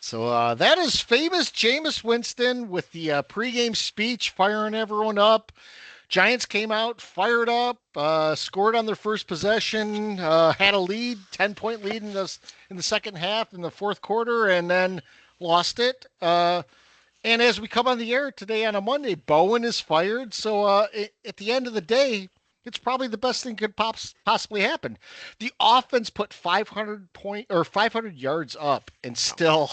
So that is famous Jameis Winston with the pregame speech firing everyone up. Giants came out, fired up, scored on their first possession, had a lead, 10-point lead in the second half in the fourth quarter, and then lost it. And as we come on the air today on a Monday, Bowen is fired. So at the end of the day, it's probably the best thing could possibly happen. The offense put 500 yards up and still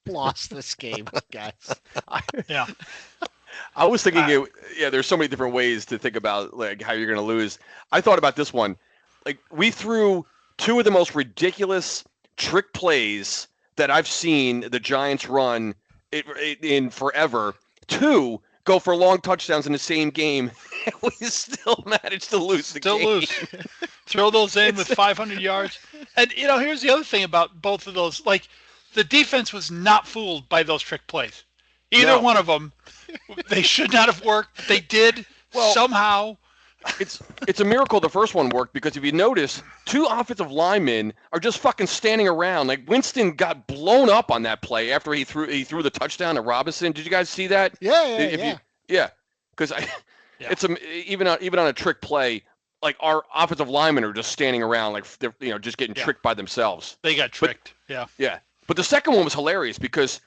lost this game, guys. Yeah. I was thinking, there's so many different ways to think about like how you're going to lose. I thought about this one. Like we threw two of the most ridiculous trick plays that I've seen the Giants run in forever. Two go for long touchdowns in the same game, and we still managed to lose the game. Throw those in with 500 yards. And, here's the other thing about both of those. Like, the defense was not fooled by those trick plays. Either one of them, they should not have worked. But they did somehow. It's a miracle the first one worked because if you notice, two offensive linemen are just fucking standing around. Like Winston got blown up on that play after he threw the touchdown to Robinson. Did you guys see that? Yeah. Because it's even on a trick play, like our offensive linemen are just standing around, like they're just getting tricked by themselves. They got tricked. Yeah. But the second one was hilarious because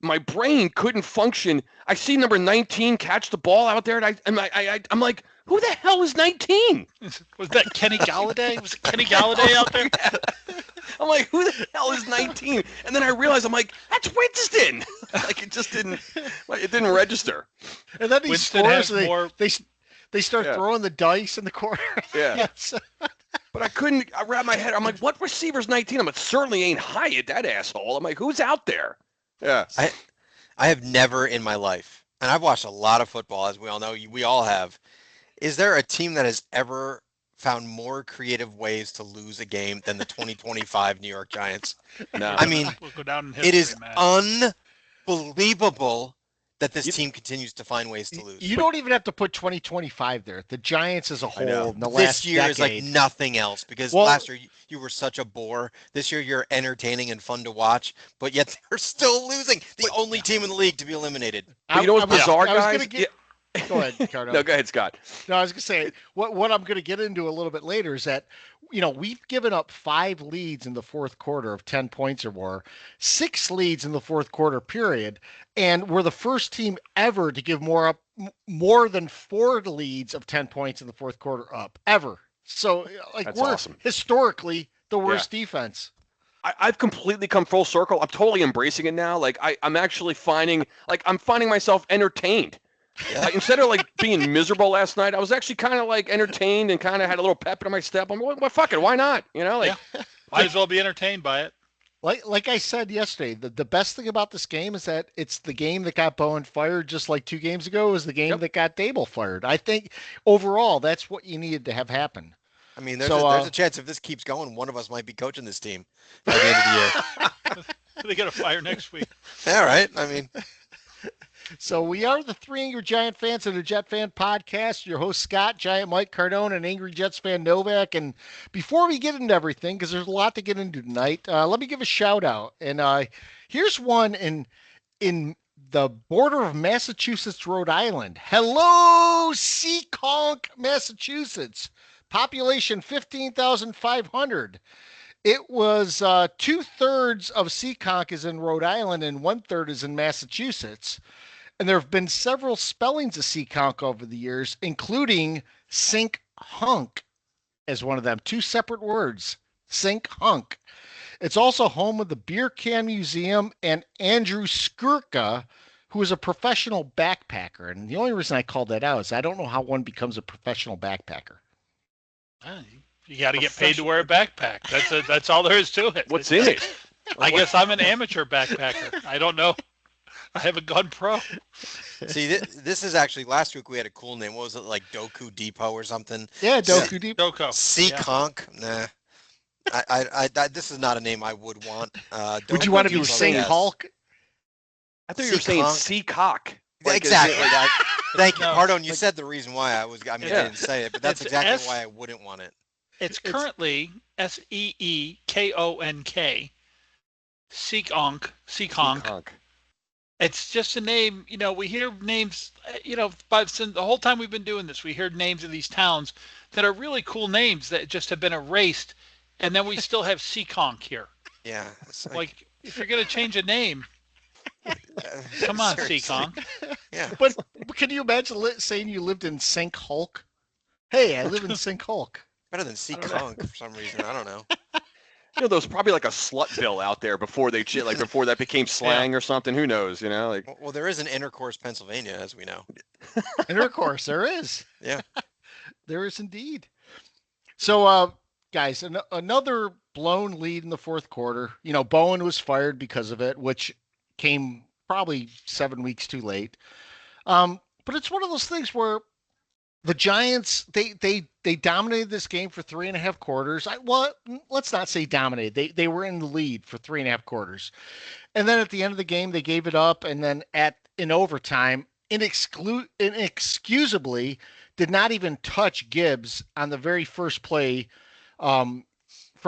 my brain couldn't function. I see number 19 catch the ball out there, and I'm like, who the hell is 19? Was that Kenny Galladay? Was it Kenny Galladay out there? Yeah. I'm like, who the hell is 19? And then I realized, I'm like, that's Winston. Like it just didn't register. And then he scores. They start Yeah. throwing the dice in the corner. Yeah. Yes. But I wrap my head. I'm like, what receiver's 19? I'm like, certainly ain't Hyatt, that asshole. I'm like, who's out there? Yeah. I have never in my life, and I've watched a lot of football, as we all know, we all have. Is there a team that has ever found more creative ways to lose a game than the 2025 New York Giants? No. I mean, We'll go down in history, it is man. unbelievable that this team continues to find ways to lose. You don't even have to put 2025 there. The Giants as a whole in the last this year decade is like nothing else because last year you were such a bore. This year you're entertaining and fun to watch, but yet they're still losing. The only team in the league to be eliminated. But you know what's bizarre, guys? Go ahead, Cardone. No, go ahead, Scott. No, I was going to say, what I'm going to get into a little bit later is that, we've given up 5 leads in the fourth quarter of 10 points or more, 6 leads in the fourth quarter period, and we're the first team ever to give more than 4 leads of 10 points in the fourth quarter up, ever. So, That's we're awesome. Historically the worst defense. I've completely come full circle. I'm totally embracing it now. Like I'm actually finding myself entertained. Yeah. Instead of being miserable last night, I was actually kind of entertained and kind of had a little pep in my step. I'm like, well, fuck it, why not? Might as well be entertained by it. Like I said yesterday, the best thing about this game is that it's the game that got Bowen fired just like 2 games ago was the game that got Dable fired. I think overall that's what you needed to have happen. I mean, there's a chance if this keeps going, one of us might be coaching this team by the end of the year. They got to fire next week. All right. I mean. So we are the 3 Angry Giant Fans of the Jet Fan Podcast. Your host, Scott, Giant Mike, Cardone, and Angry Jets fan Novak. And before we get into everything, because there's a lot to get into tonight, let me give a shout out. And here's one in the border of Massachusetts, Rhode Island. Hello, Seekonk, Massachusetts. Population 15,500. It was 2/3 of Seekonk is in Rhode Island and 1/3 is in Massachusetts. And there have been several spellings of Seekonk over the years, including Sink Hunk as one of them. 2 separate words, Sink Hunk. It's also home of the Beer Can Museum and Andrew Skurka, who is a professional backpacker. And the only reason I called that out is I don't know how one becomes a professional backpacker. You got to get paid to wear a backpack. That's all there is to it. What's in it? I guess I'm an amateur backpacker. I don't know. I haven't gone pro. See, this is actually last week we had a cool name. What was it, like Doku Depot or something? Yeah, Doku Depot. Seekonk. Nah. I this is not a name I would want. Would you want to be Sink Hulk? I thought you were saying Seacock. Exactly. Thank you, Cardone. You said the reason why I didn't say it, but that's exactly why I wouldn't want it. It's currently SEEKONK. Seekonk. It's just a name, we hear names, since the whole time we've been doing this, we hear names of these towns that are really cool names that just have been erased, and then we still have Seekonk here. Yeah. It's like if you're going to change a name, come on, seriously. Seekonk. Yeah. But can you imagine saying you lived in Sink Hulk? Hey, I live in Sink Hulk. Better than Seekonk for some reason. I don't know. There was probably like a Slutville out there before before that became slang or something. Who knows? Well, there is an Intercourse, Pennsylvania, as we know. Intercourse, there is. Yeah. There is indeed. So, guys, another blown lead in the fourth quarter. Bowen was fired because of it, which came probably 7 weeks too late. But it's one of those things where the Giants, they dominated this game for 3.5 quarters. Let's not say dominated. They were in the lead for 3.5 quarters. And then at the end of the game, they gave it up. And then in overtime, inexcusably did not even touch Gibbs on the very first play from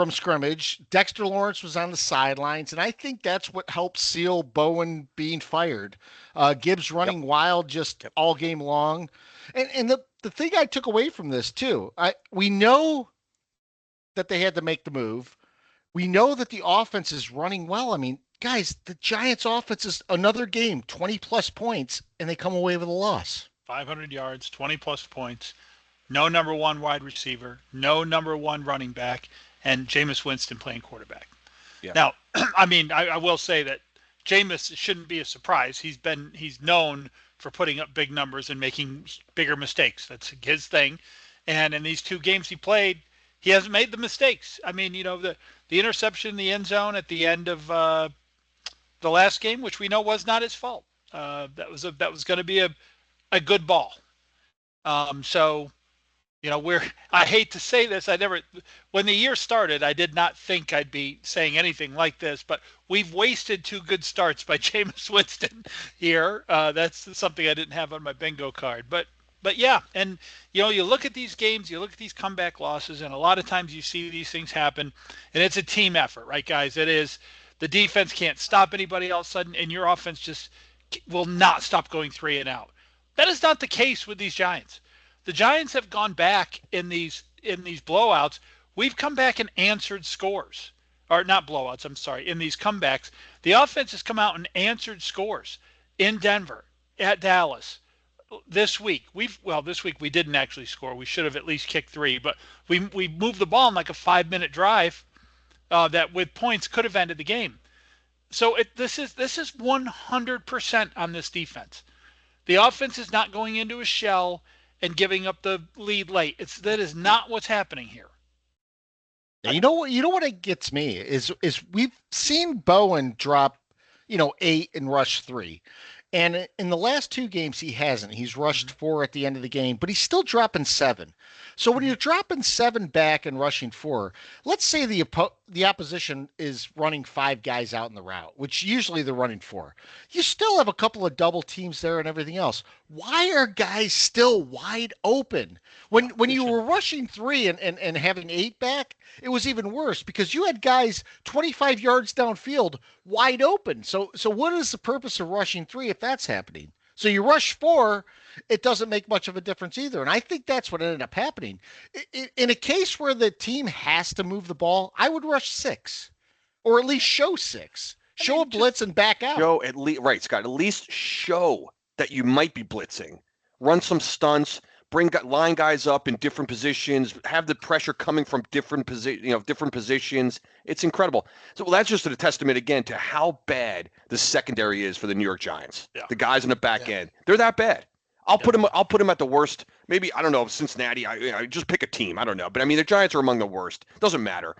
scrimmage. Dexter Lawrence was on the sidelines, and I think that's what helped seal Bowen being fired. Gibbs running wild just all game long. And the thing I took away from this too, we know that they had to make the move. We know that the offense is running well. I mean, guys, the Giants offense is another game, 20 plus points, and they come away with a loss. 500 yards, 20 plus points, no number one wide receiver, no number one running back, and Jameis Winston playing quarterback. Yeah. Now, I will say that Jameis shouldn't be a surprise. He's known for putting up big numbers and making bigger mistakes. That's his thing. And in these 2 games he played, he hasn't made the mistakes. The interception in the end zone at the end of the last game, which we know was not his fault. That was going to be a good ball. I hate to say this. When the year started, I did not think I'd be saying anything like this, but we've wasted 2 good starts by Jameis Winston here. That's something I didn't have on my bingo card, but yeah. And, you look at these games, you look at these comeback losses, and a lot of times you see these things happen, and it's a team effort, right, guys? It is. The defense can't stop anybody all of a sudden, and your offense just will not stop going 3 and out. That is not the case with these Giants. The Giants have gone back in these blowouts. We've come back and answered scores. Or not blowouts, I'm sorry, in these comebacks. The offense has come out and answered scores in Denver, at Dallas. This week this week we didn't actually score. We should have at least kicked 3, but we moved the ball in like a 5-minute drive that with points could have ended the game. So this is 100% on this defense. The offense is not going into a shell and giving up the lead late. That is not what's happening here. You know what gets me is we've seen Bowen drop, 8 and rush 3. And in the last 2 games, he hasn't. He's rushed 4 at the end of the game, but he's still dropping 7. So when you're dropping 7 back and rushing 4, let's say the opposition is running 5 guys out in the route, which usually they're running 4. You still have a couple of double teams there and everything else. Why are guys still wide open? When you were rushing 3 and having 8 back, it was even worse because you had guys 25 yards downfield wide open. So what is the purpose of rushing 3 if that's happening? So you rush 4, it doesn't make much of a difference either. And I think that's what ended up happening. In a case where the team has to move the ball, I would rush 6 or at least show 6. Show a blitz and back out. Right, Scott. At least show that you might be blitzing. Run some stunts. Bring line guys up in different positions. Have the pressure coming from different positions. It's incredible. So that's just a testament again to how bad the secondary is for the New York Giants. Yeah. The guys in the back end, they're that bad. I'll put them at the worst. Maybe I don't know. Cincinnati. I just pick a team. I don't know. But I mean, the Giants are among the worst. Doesn't matter.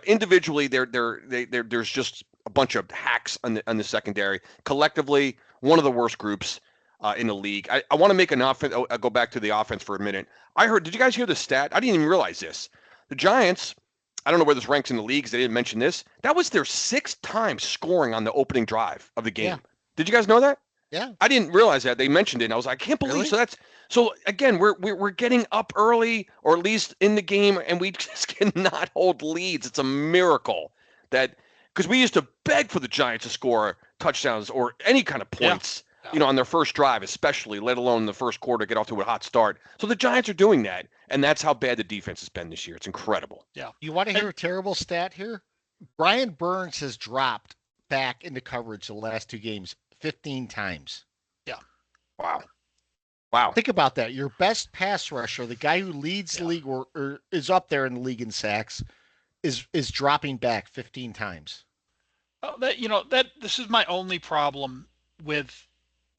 Individually, there's just a bunch of hacks on the secondary. Collectively, one of the worst groups in the league. I want to make an offense. I'll go back to the offense for a minute. Did you guys hear the stat? I didn't even realize this. The Giants, I don't know where this ranks in the leagues. They didn't mention this. That was their 6th time scoring on the opening drive of the game. Yeah. Did you guys know that? Yeah. I didn't realize that. They mentioned it, and I was like, I can't believe. Really? So again, we're getting up early, or at least in the game, and we just cannot hold leads. It's a miracle that because we used to beg for the Giants to score touchdowns or any kind of points, Yeah. on their first drive, especially, let alone the first quarter, get off to a hot start. So the Giants are doing that, and that's how bad the defense has been this year. It's incredible. Yeah. You want to hear a terrible stat here? Brian Burns has dropped back into coverage the last 2 games 15 times. Yeah. Wow. Think about that. Your best pass rusher, the guy who leads the league or is up there in the league in sacks, is dropping back 15 times. Oh, this is my only problem with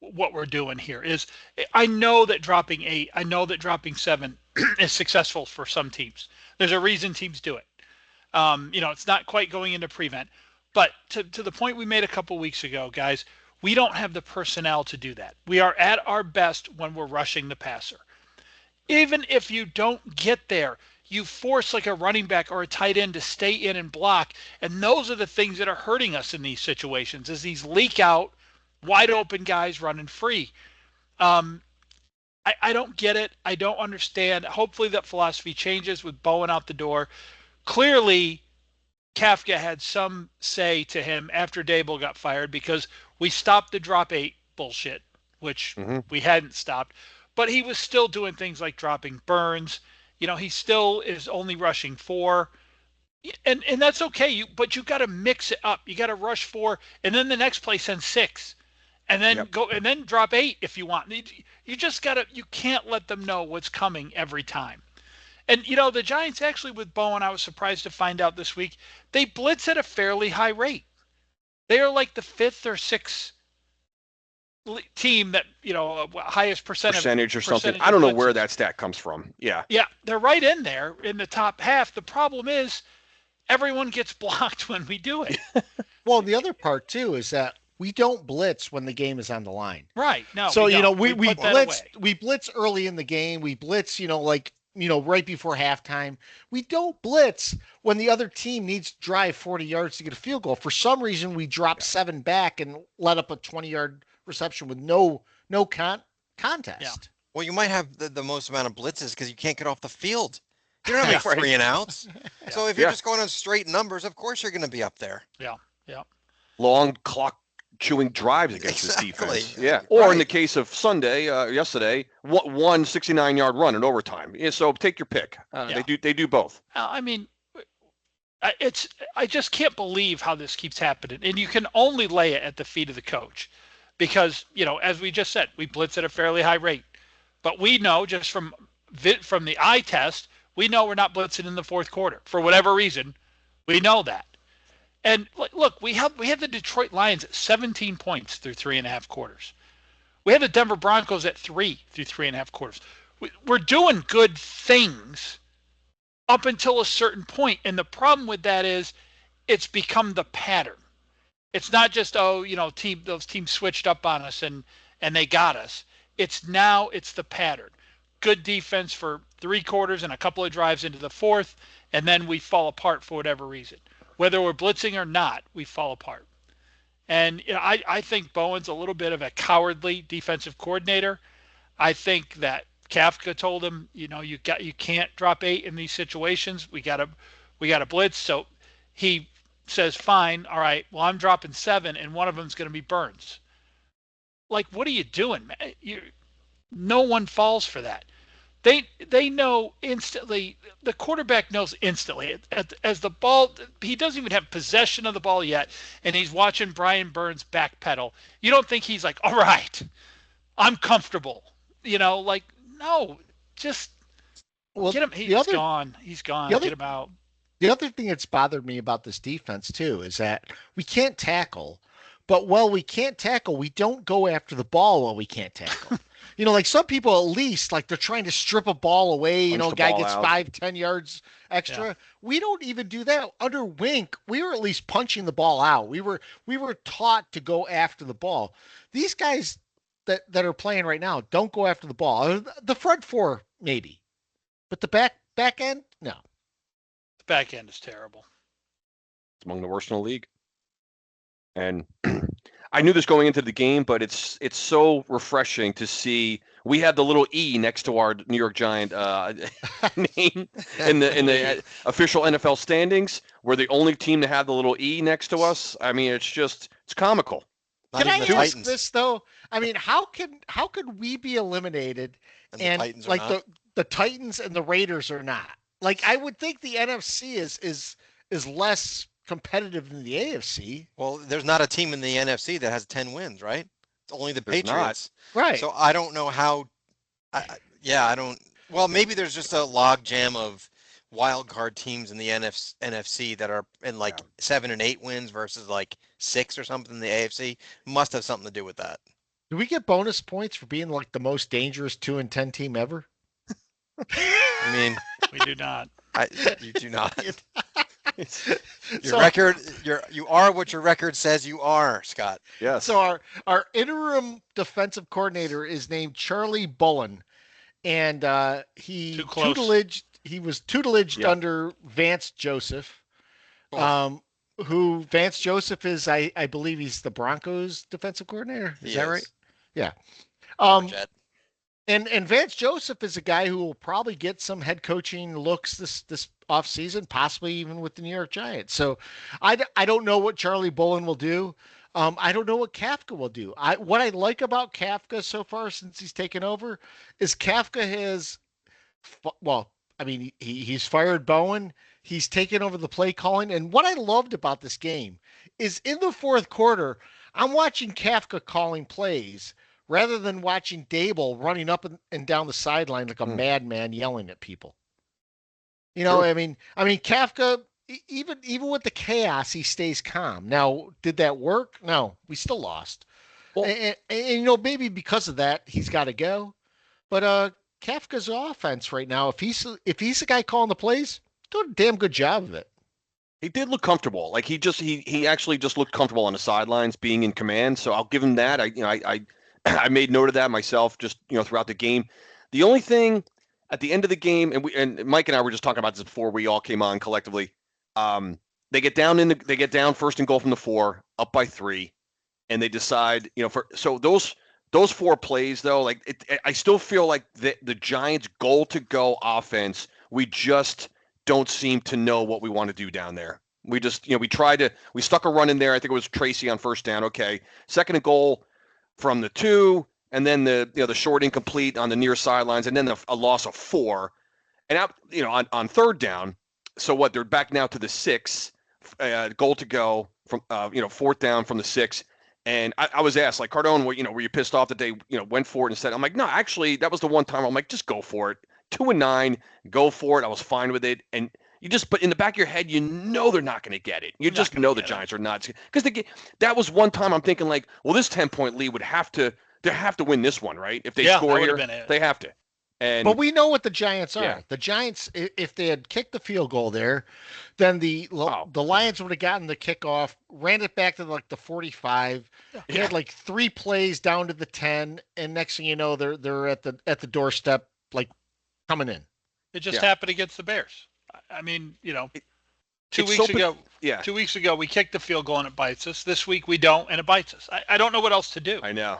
what we're doing here is I know that dropping 8, I know that dropping 7 is successful for some teams. There's a reason teams do it. It's not quite going into prevent, but to the point we made a couple weeks ago, guys, we don't have the personnel to do that. We are at our best when we're rushing the passer. Even if you don't get there, you force like a running back or a tight end to stay in and block. And those are the things that are hurting us in these situations is these leak out, wide open guys running free. I don't get it. I don't understand. Hopefully that philosophy changes with Bowen out the door. Clearly, Kafka had some say to him after Dable got fired because we stopped the drop 8 bullshit, which we hadn't stopped. But he was still doing things like dropping Burns. He still is only rushing 4. And that's okay. But you got to mix it up. You got to rush 4, and then the next play send 6. And then go and then drop 8 if you want. You just gotta. You can't let them know what's coming every time. And the Giants actually with Bowen, I was surprised to find out this week they blitz at a fairly high rate. They are like the 5th or 6th team that highest percentage or something. I don't know where that stat comes from. Yeah, they're right in there in the top half. The problem is everyone gets blocked when we do it. Well, the other part too is that we don't blitz when the game is on the line. Right. No. So we blitz early in the game. We blitz, right before halftime. We don't blitz when the other team needs to drive 40 yards to get a field goal. For some reason, we drop 7 back and let up a 20-yard reception with no contest. Yeah. Well, you might have the most amount of blitzes because you can't get off the field. You don't have like 3 and outs. So if you're just going on straight numbers, of course you're going to be up there. Yeah. Long clock chewing drives against this defense. Yeah. Right. Or in the case of yesterday, one 69-yard run in overtime. Yeah, so take your pick. They do both. I mean, I just can't believe how this keeps happening. And you can only lay it at the feet of the coach because, as we just said, we blitz at a fairly high rate. But we know just from the eye test, we know we're not blitzing in the fourth quarter. For whatever reason, we know that. And look, we have the Detroit Lions at 17 points through 3.5 quarters. We have the Denver Broncos at 3 through 3.5 quarters. We're doing good things up until a certain point. And the problem with that is it's become the pattern. It's not just, those teams switched up on us and they got us. It's the pattern. Good defense for 3 quarters and a couple of drives into the fourth, and then we fall apart for whatever reason. Whether we're blitzing or not, we fall apart. And I think Bowen's a little bit of a cowardly defensive coordinator. I think that Kafka told him, you can't drop 8 in these situations. We got to blitz. So he says, fine, all right. Well, I'm dropping 7, and one of them's going to be Burns. Like, what are you doing, man? No one falls for that. They know instantly. The quarterback knows instantly as the ball. He doesn't even have possession of the ball yet, and he's watching Brian Burns backpedal. You don't think he's like, all right, I'm comfortable. No, just get him. He's gone. He's gone. Get him out. The other thing that's bothered me about this defense too is that we can't tackle, but while we can't tackle, we don't go after the ball while we can't tackle. Like some people at least, like they're trying to strip a ball away, a guy gets 5-10 yards extra. Yeah. We don't even do that. Under Wink, we were at least punching the ball out. We were taught to go after the ball. These guys that are playing right now don't go after the ball. The front 4, maybe. But the back end, no. The back end is terrible. It's among the worst in the league. And I knew this going into the game, but it's so refreshing to see we have the little E next to our New York Giant name in the official NFL standings. We're the only team to have the little E next to us. I mean, it's comical. Can I ask this though? I mean, how could we be eliminated and the Titans are like not? the Titans and the Raiders are not? Like I would think the NFC is less competitive than the AFC. Well, there's not a team in the NFC that has 10 wins, right? It's only the There's Patriots. Right. So I don't know how. I don't. Well, maybe there's just a log jam of wild card teams in the NFC that are in like 7 and 8 wins versus like 6 or something in the AFC. Must have something to do with that. Do we get bonus points for being like the most dangerous 2-10 team ever? I mean, We do not. you do not. So- Record, you are what your record says you are, Scott. Yes. So our interim defensive coordinator is named Charlie Bowen, and he Too close. was tutelaged Yeah. under Vance Joseph. Oh. Who Vance Joseph is, I believe he's the Broncos defensive coordinator. Is that right? Yeah. Jet. And Vance Joseph is a guy who will probably get some head coaching looks this offseason, possibly even with the New York Giants. So I don't know what Charlie Bowen will do. I don't know what Kafka will do. What I like about Kafka so far since he's taken over is Kafka has, well, I mean, he's fired Bowen. He's taken over the play calling. And what I loved about this game is in the fourth quarter, I'm watching Kafka calling plays rather than watching Dable running up and down the sideline like a madman yelling at people. You know, True. I mean, Kafka, even with the chaos, he stays calm. Now, did that work? No, we still lost. Well- And you know, maybe because of that, he's got to go. But Kafka's offense right now, if he's the guy calling the plays, doing a damn good job of it. He did look comfortable. Like he actually just looked comfortable on the sidelines, being in command. So I'll give him that. I made note of that myself, just throughout the game. The only thing at the end of the game, and Mike and I were just talking about this before we all came on collectively. They get down first and goal from the 4, up by 3, and they decide so those 4 plays though, like I still feel like the Giants' goal to go offense, we just don't seem to know what we want to do down there. We just, we stuck a run in there. I think it was Tracy on first down. Okay. Second and goal from the 2, and then the short incomplete on the near sidelines, and then a loss of 4. And out, on third down. So what, they're back now to the 6, goal to go from, fourth down from the 6. And I was asked, like, Cardone, were you pissed off that they, went for it instead? I'm like, no, actually, that was the one time I'm like, just go for it. 2-9, go for it. I was fine with it. And but in the back of your head, they're not going to get it. You just know the Giants are not, because that was one time I'm thinking like, well, this 10-point lead they have to win this one, right? If they score here, they have to. But we know what the Giants are. Yeah. The Giants, if they had kicked the field goal there, then the Lions would have gotten the kickoff, ran it back to like the 45. They had like 3 plays down to the 10, and next thing you know, they're at the doorstep, like coming in. It just happened against the Bears. I mean, 2 weeks ago. Yeah. 2 weeks ago, we kicked the field goal and it bites us. This week we don't, and it bites us. I don't know what else to do. I know.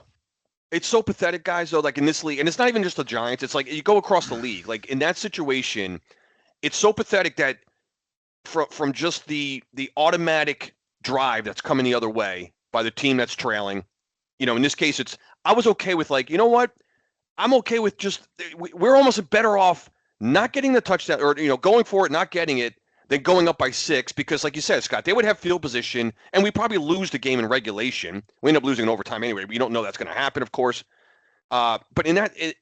It's so pathetic, guys, though, like in this league, and it's not even just the Giants. It's like you go across the league. Like in that situation, it's so pathetic that from just the automatic drive that's coming the other way by the team that's trailing, in this case, I was okay with like, you know what? I'm okay with just, we're almost better off not getting the touchdown or, going for it, not getting it, than going up by 6, because like you said, Scott, they would have field position and we probably lose the game in regulation. We end up losing in overtime anyway, but you don't know that's going to happen, of course. But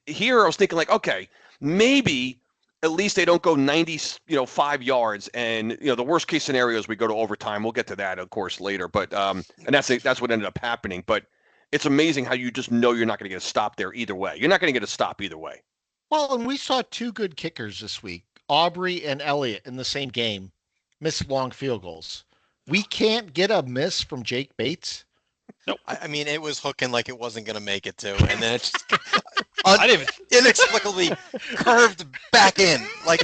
here I was thinking like, okay, maybe at least they don't go 95 yards, and the worst case scenario is we go to overtime. We'll get to that, of course, later. But and that's what ended up happening. But it's amazing how you just know you're not going to get a stop there either way. You're not going to get a stop either way. Well, and we saw 2 good kickers this week. Aubrey and Elliott in the same game miss long field goals. We can't get a miss from Jake Bates. Nope. I mean, it was hooking like it wasn't going to make it to, and then it just I didn't even. inexplicably curved back in. Like,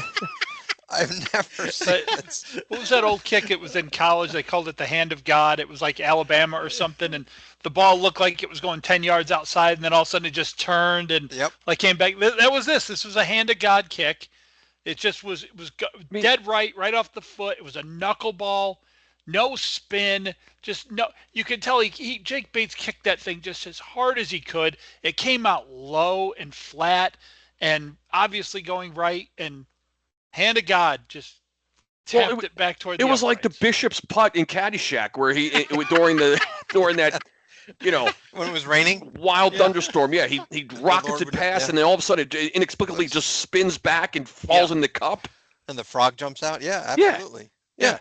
I've never seen this. What was that old kick? It was in college. They called it the hand of God. It was like Alabama or something, and the ball looked like it was going 10 yards outside, and then all of a sudden it just turned and Yep. like came back. That was this. This was a hand of God kick. It just was. It was dead right off the foot. It was a knuckleball, no spin. Just no. You could tell Jake Bates kicked that thing just as hard as he could. It came out low and flat, and obviously going right. And hand of God just tapped it back toward the It was like the uprights. Bishop's putt in Caddyshack, where during that When it was raining. wild thunderstorm. Yeah, he rockets it past, and then all of a sudden it inexplicably just spins back and falls in the cup. And the frog jumps out. Yeah, absolutely. Yeah.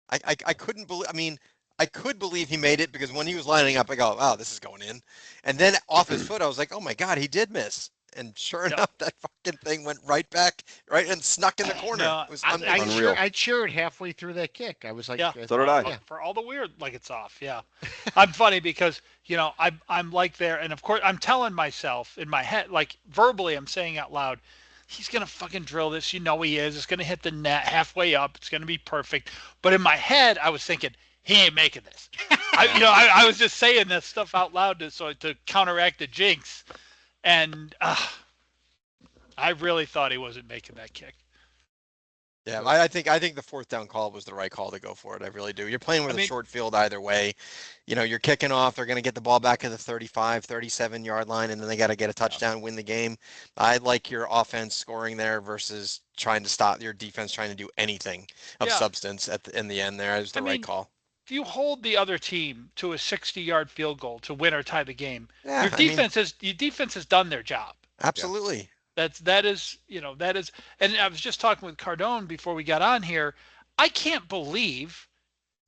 I couldn't believe. I mean, I could believe he made it because when he was lining up, I go, "Wow, this is going in." And then off his foot, I was like, "Oh my God, he did miss." And sure enough, that fucking thing went right back, right, and snuck in the corner. No, It was Unreal. I cheered halfway through that kick. I was like, Yeah. So did I. For all the weird, like it's off. Yeah, I'm funny because I'm like there, and of course I'm telling myself in my head, like verbally, I'm saying out loud, he's gonna fucking drill this. You know he is. It's gonna hit the net halfway up. It's gonna be perfect. But in my head, I was thinking he ain't making this. I was just saying that stuff out loud to counteract the jinx, and I really thought he wasn't making that kick. Yeah, I think the fourth down call was the right call to go for it. I really do. You're playing with a short field either way. You're kicking off. They're going to get the ball back at the 35, 37-yard line, and then they got to get a touchdown, win the game. I like your offense scoring there versus trying to stop your defense trying to do anything of substance in the end there. It was the right call. If you hold the other team to a 60-yard field goal to win or tie the game, Yeah, your defense has done their job. Absolutely. That is, and I was just talking with Cardone before we got on here. I can't believe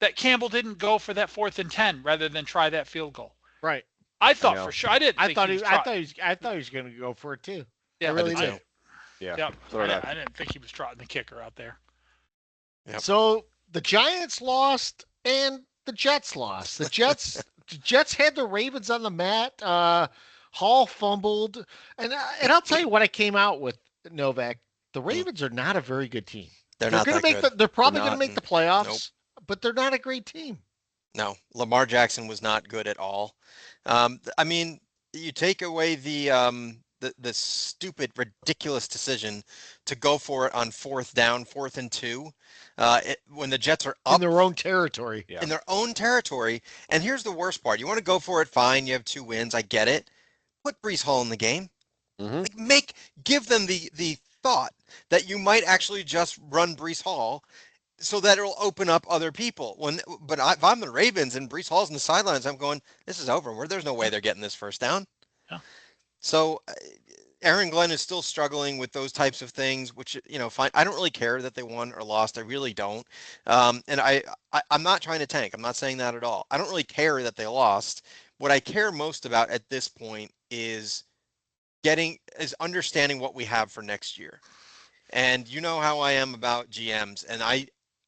that Campbell didn't go for that 4th and 10 rather than try that field goal. right. I thought for sure. I didn't. I think thought he he was going to go for it too. Yeah, I really did. Yeah. So I didn't think he was trotting the kicker out there. Yep. So the Giants lost and the Jets lost. The Jets had the Ravens on the mat. Hall fumbled, and I'll tell you what I came out with, Novak. The Ravens are not a very good team. They're not going to make good. They're probably going to make the playoffs, Nope. but they're not a great team. No, Lamar Jackson was not good at all. I mean, you take away the stupid, ridiculous decision to go for it on 4th down, 4th and 2, when the Jets are up in their own territory. In their own territory. And here's the worst part: you want to go for it, fine. You have 2 wins, I get it. Put Breece Hall in the game. Mm-hmm. Like give them the thought that you might actually just run Breece Hall, so that it'll open up other people. If I'm the Ravens and Breece Hall's in the sidelines, I'm going, this is over. There's no way they're getting this first down. Yeah. So Aaron Glenn is still struggling with those types of things, which, fine. I don't really care that they won or lost. I really don't. And I'm not trying to tank. I'm not saying that at all. I don't really care that they lost. What I care most about at this point is understanding what we have for next year. And you know how I am about GMs. And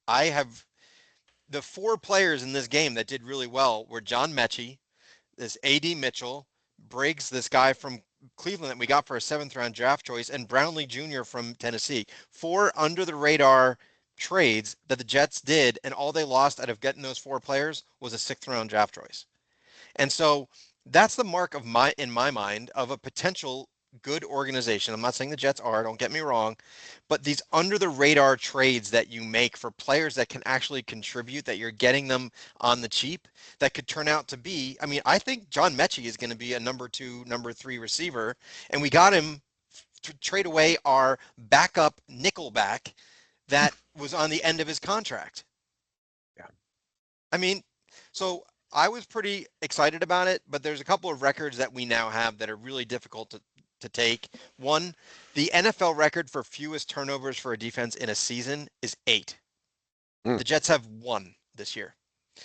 I have the 4 players in this game that did really well were John Mechie, this A.D. Mitchell, Briggs, this guy from Cleveland that we got for a 7th round draft choice, and Brownlee Jr. from Tennessee. 4 under the radar trades that the Jets did, and all they lost out of getting those 4 players was a 6th round draft choice. And so that's the mark in my mind of a potential good organization. I'm not saying the Jets are, don't get me wrong, but these under the radar trades that you make for players that can actually contribute, that you're getting them on the cheap, that could turn out to be, I think John Mechie is going to be a number 2, number 3 receiver, and we got him to trade away our backup nickelback that was on the end of his contract. Yeah. So I was pretty excited about it, but there's a couple of records that we now have that are really difficult to take. One, the NFL record for fewest turnovers for a defense in a season is 8. The Jets have 1 this year.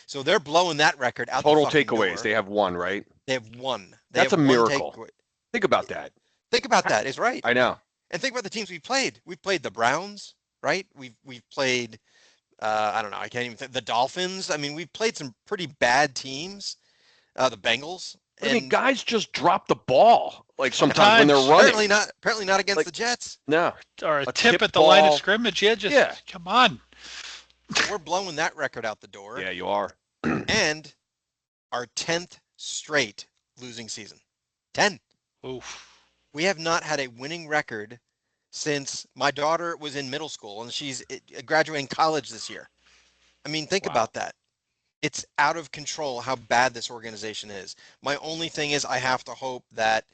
So they're blowing that record out. Total takeaways. Door. They have 1, right? They have 1. That's a miracle. Think about that. Think about that. It's right. I know. And think about the teams we've played. We've played the Browns, right? We've played, I don't know, I can't even think, the Dolphins. We've played some pretty bad teams, the Bengals. I mean, And guys just drop the ball like sometimes when they're Sometimes. running. apparently not against Like- the Jets. No, Or a a tip tip at the line of ball. scrimmage. Yeah, just Yeah. come on. So we're blowing that record out the door. Yeah, you are. And our 10th straight losing season. 10. Oof. We have not had a winning record since my daughter was in middle school, and she's graduating college this year. I mean, think Wow. about that. It's out of control how bad this organization is. My only thing is I have to hope that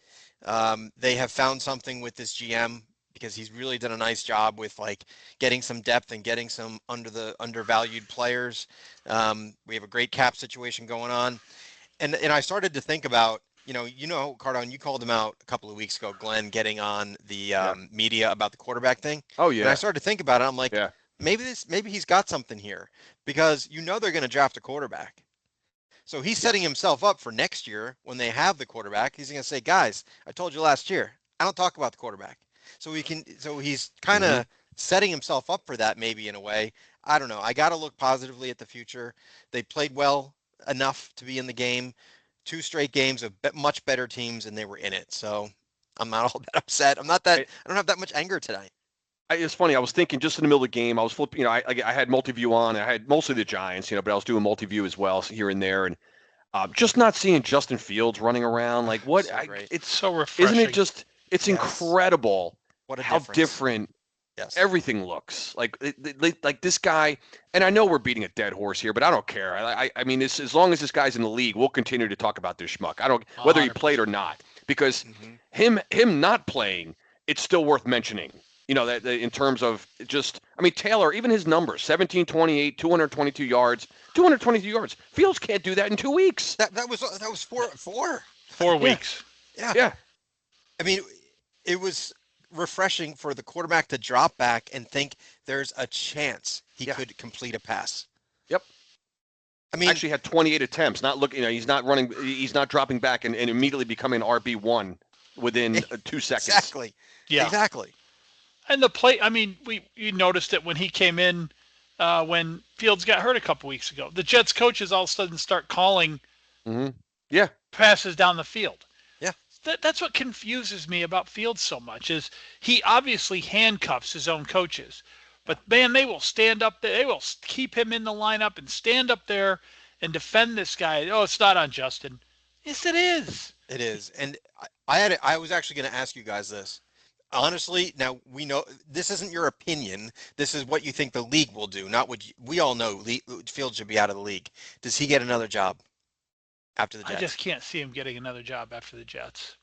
they have found something with this GM, because he's really done a nice job with like getting some depth and getting some undervalued players. We have a great cap situation going on. And I started to think about, Cardone, you called him out a couple of weeks ago, Glenn, getting on the media about the quarterback thing. Oh And I yeah. started to think about it. I'm like, Yeah. maybe he's got something here, because they're going to draft a quarterback. So he's setting himself up for next year when they have the quarterback. He's going to say, guys, I told you last year, I don't talk about the quarterback. So he's kind of setting himself up for that, maybe in a way. I don't know. I got to look positively at the future. They played well enough to be in the game. 2 straight games of much better teams, and they were in it. So I'm not all that upset. I don't have that much anger tonight. It's funny. I was thinking just in the middle of the game, I was flipping. I had multi-view on. I had mostly the Giants, but I was doing multi-view as well here and there, and just not seeing Justin Fields running around. Like what? So great. It's So refreshing. isn't it just? It's Yes. incredible What a how difference. different Yes. everything looks. Like this guy. And I know we're beating a dead horse here, but I don't care. I mean, as long as this guy's in the league, we'll continue to talk about this schmuck. I don't whether he played or not, because him not playing, it's still worth mentioning. That in terms of just, I mean, Taylor, even his numbers, 17-28, 222 yards, 222 yards. Fields can't do that in 2 weeks. That was 4. 4 weeks. Yeah. Yeah. I mean, it was refreshing for the quarterback to drop back and think there's a chance he could complete a pass. Yep. I mean, Actually had 28 attempts. Not looking, he's not running, he's not dropping back and immediately becoming RB1 within 2 seconds. exactly. Yeah. Exactly. And the play, I mean, you noticed it when he came in, when Fields got hurt a couple weeks ago. The Jets coaches all of a sudden start calling Yeah. passes down the field. Yeah. That's what confuses me about Fields so much, is he obviously handcuffs his own coaches. But, man, they will stand up there. They will keep him in the lineup and stand up there and defend this guy. Oh, it's not on Justin. Yes, it is. It is. And I was actually going to ask you guys this. Honestly, now we know this isn't your opinion. This is what you think the league will do, not what we all know. Fields should be out of the league. Does he get another job after the Jets? I just can't see him getting another job after the Jets.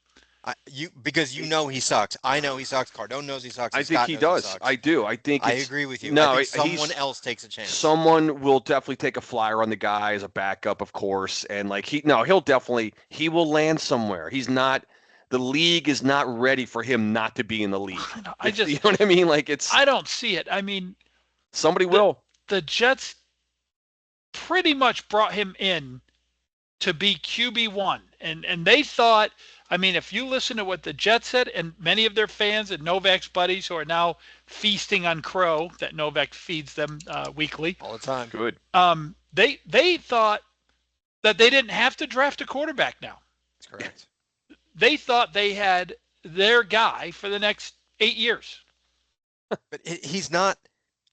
Because he sucks. I know he sucks. Cardone knows he sucks. I think he does. I do. I think I agree with you. No, I think someone else takes a chance. Someone will definitely take a flyer on the guy as a backup, of course, and he will land somewhere. He's not. The league is not ready for him not to be in the league. You know what I mean? Like I don't see it. I mean, somebody will. The Jets pretty much brought him in to be QB1, and they thought. I mean, if you listen to what the Jets said, and many of their fans and Novak's buddies who are now feasting on crow that Novak feeds them weekly all the time. Good. They thought that they didn't have to draft a quarterback now. That's correct. They thought they had their guy for the next 8 years. But he's not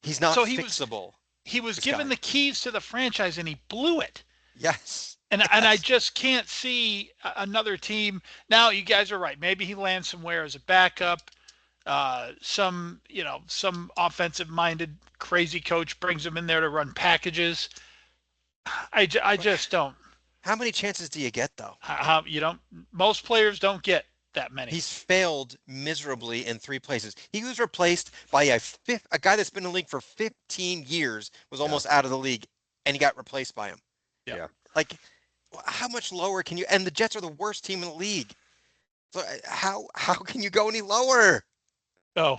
so fixable. He was given the keys to the franchise, and he blew it. Yes. And I just can't see another team. Now, you guys are right. Maybe he lands somewhere as a backup. Some offensive-minded crazy coach brings him in there to run packages. I just don't. How many chances do you get, though? Most players don't get that many. He's failed miserably in 3 places. He was replaced by a guy that's been in the league for 15 years, was almost out of the league, and he got replaced by him. Yeah. Like, how much lower can you? And the Jets are the worst team in the league. So how can you go any lower? Oh,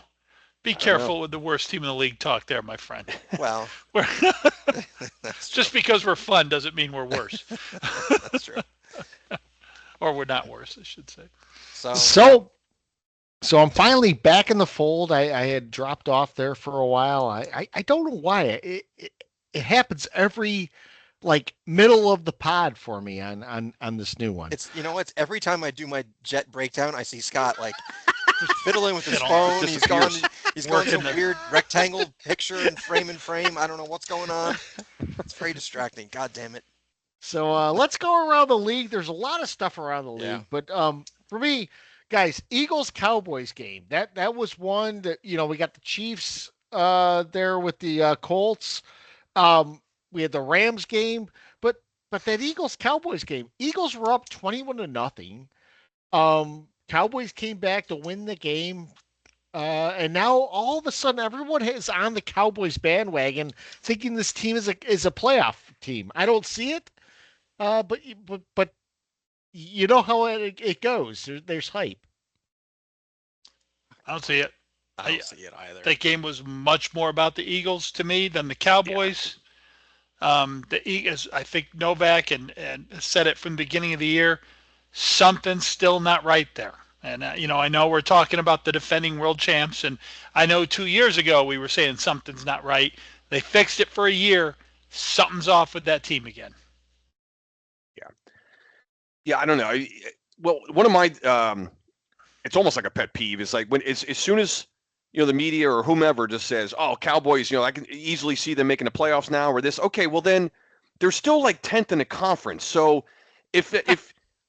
be careful with the worst team in the league talk there, my friend. Well, just because we're fun doesn't mean we're worse. That's true. Or we're not worse, I should say. So I'm finally back in the fold. I had dropped off there for a while. I don't know why. It happens every like middle of the pod for me on this new one. It's it's every time I do my Jet breakdown, I see Scott like just fiddling with his Fiddle. phone. Just He's gone Working some the- weird rectangle picture and frame. I don't know what's going on. It's very distracting. God damn it. So let's go around the league. There's a lot of stuff around the league, Yeah. but for me, guys, Eagles Cowboys game. That was one that we got the Chiefs there with the Colts. We had the Rams game, but that Eagles Cowboys game. Eagles were up 21-0. Cowboys came back to win the game. And now all of a sudden everyone is on the Cowboys bandwagon, thinking this team is a playoff team. I don't see it. But you know how it goes. There's hype. I don't see it. I don't see it either. That game was much more about the Eagles to me than the Cowboys. The Eagles, I think Novak and said it from the beginning of the year. Something's still not right there. And I know we're talking about the defending world champs, and I know 2 years ago we were saying something's not right. They fixed it for a year. Something's off with that team again. Yeah, I don't know. Well, one of my it's almost like a pet peeve. It's like when as soon as the media or whomever just says, "Oh, Cowboys," I can easily see them making the playoffs now or this. Okay, well then they're still like 10th in the conference. So if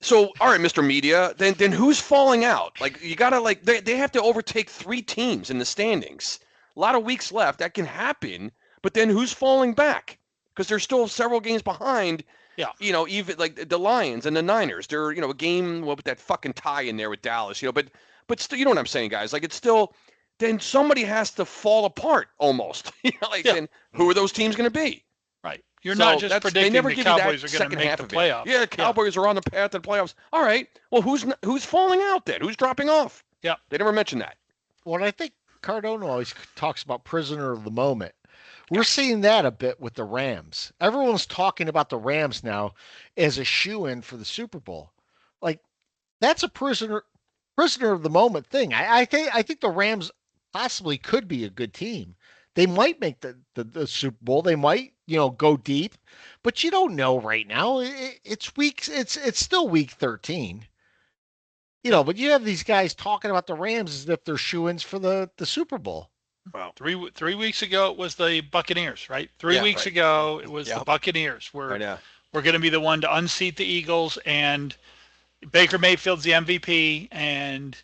so, all right, Mr. Media, then who's falling out? Like you gotta they have to overtake 3 teams in the standings. A lot of weeks left. That can happen, but then who's falling back? Because they're still several games behind. Yeah. Even like the Lions and the Niners, they're a game with that fucking tie in there with Dallas. But still, you know what I'm saying, guys? Like it's still, then somebody has to fall apart almost. Then who are those teams going to be? Right. You're not just predicting the Cowboys are going to make the playoffs. Yeah, the Cowboys are on the path to the playoffs. All right. Well, who's falling out then? Who's dropping off? Yeah. They never mentioned that. Well, I think Cardone always talks about prisoner of the moment. We're seeing that a bit with the Rams. Everyone's talking about the Rams now as a shoe-in for the Super Bowl. Like that's a prisoner of the moment thing. I think the Rams possibly could be a good team. They might make the Super Bowl. They might go deep, but you don't know right now. It's still week 13. But you have these guys talking about the Rams as if they're shoe-ins for the Super Bowl. Well, 3 weeks ago it was the Buccaneers, right? 3 weeks ago it was the Buccaneers. We're going to be the one to unseat the Eagles, and Baker Mayfield's the MVP, and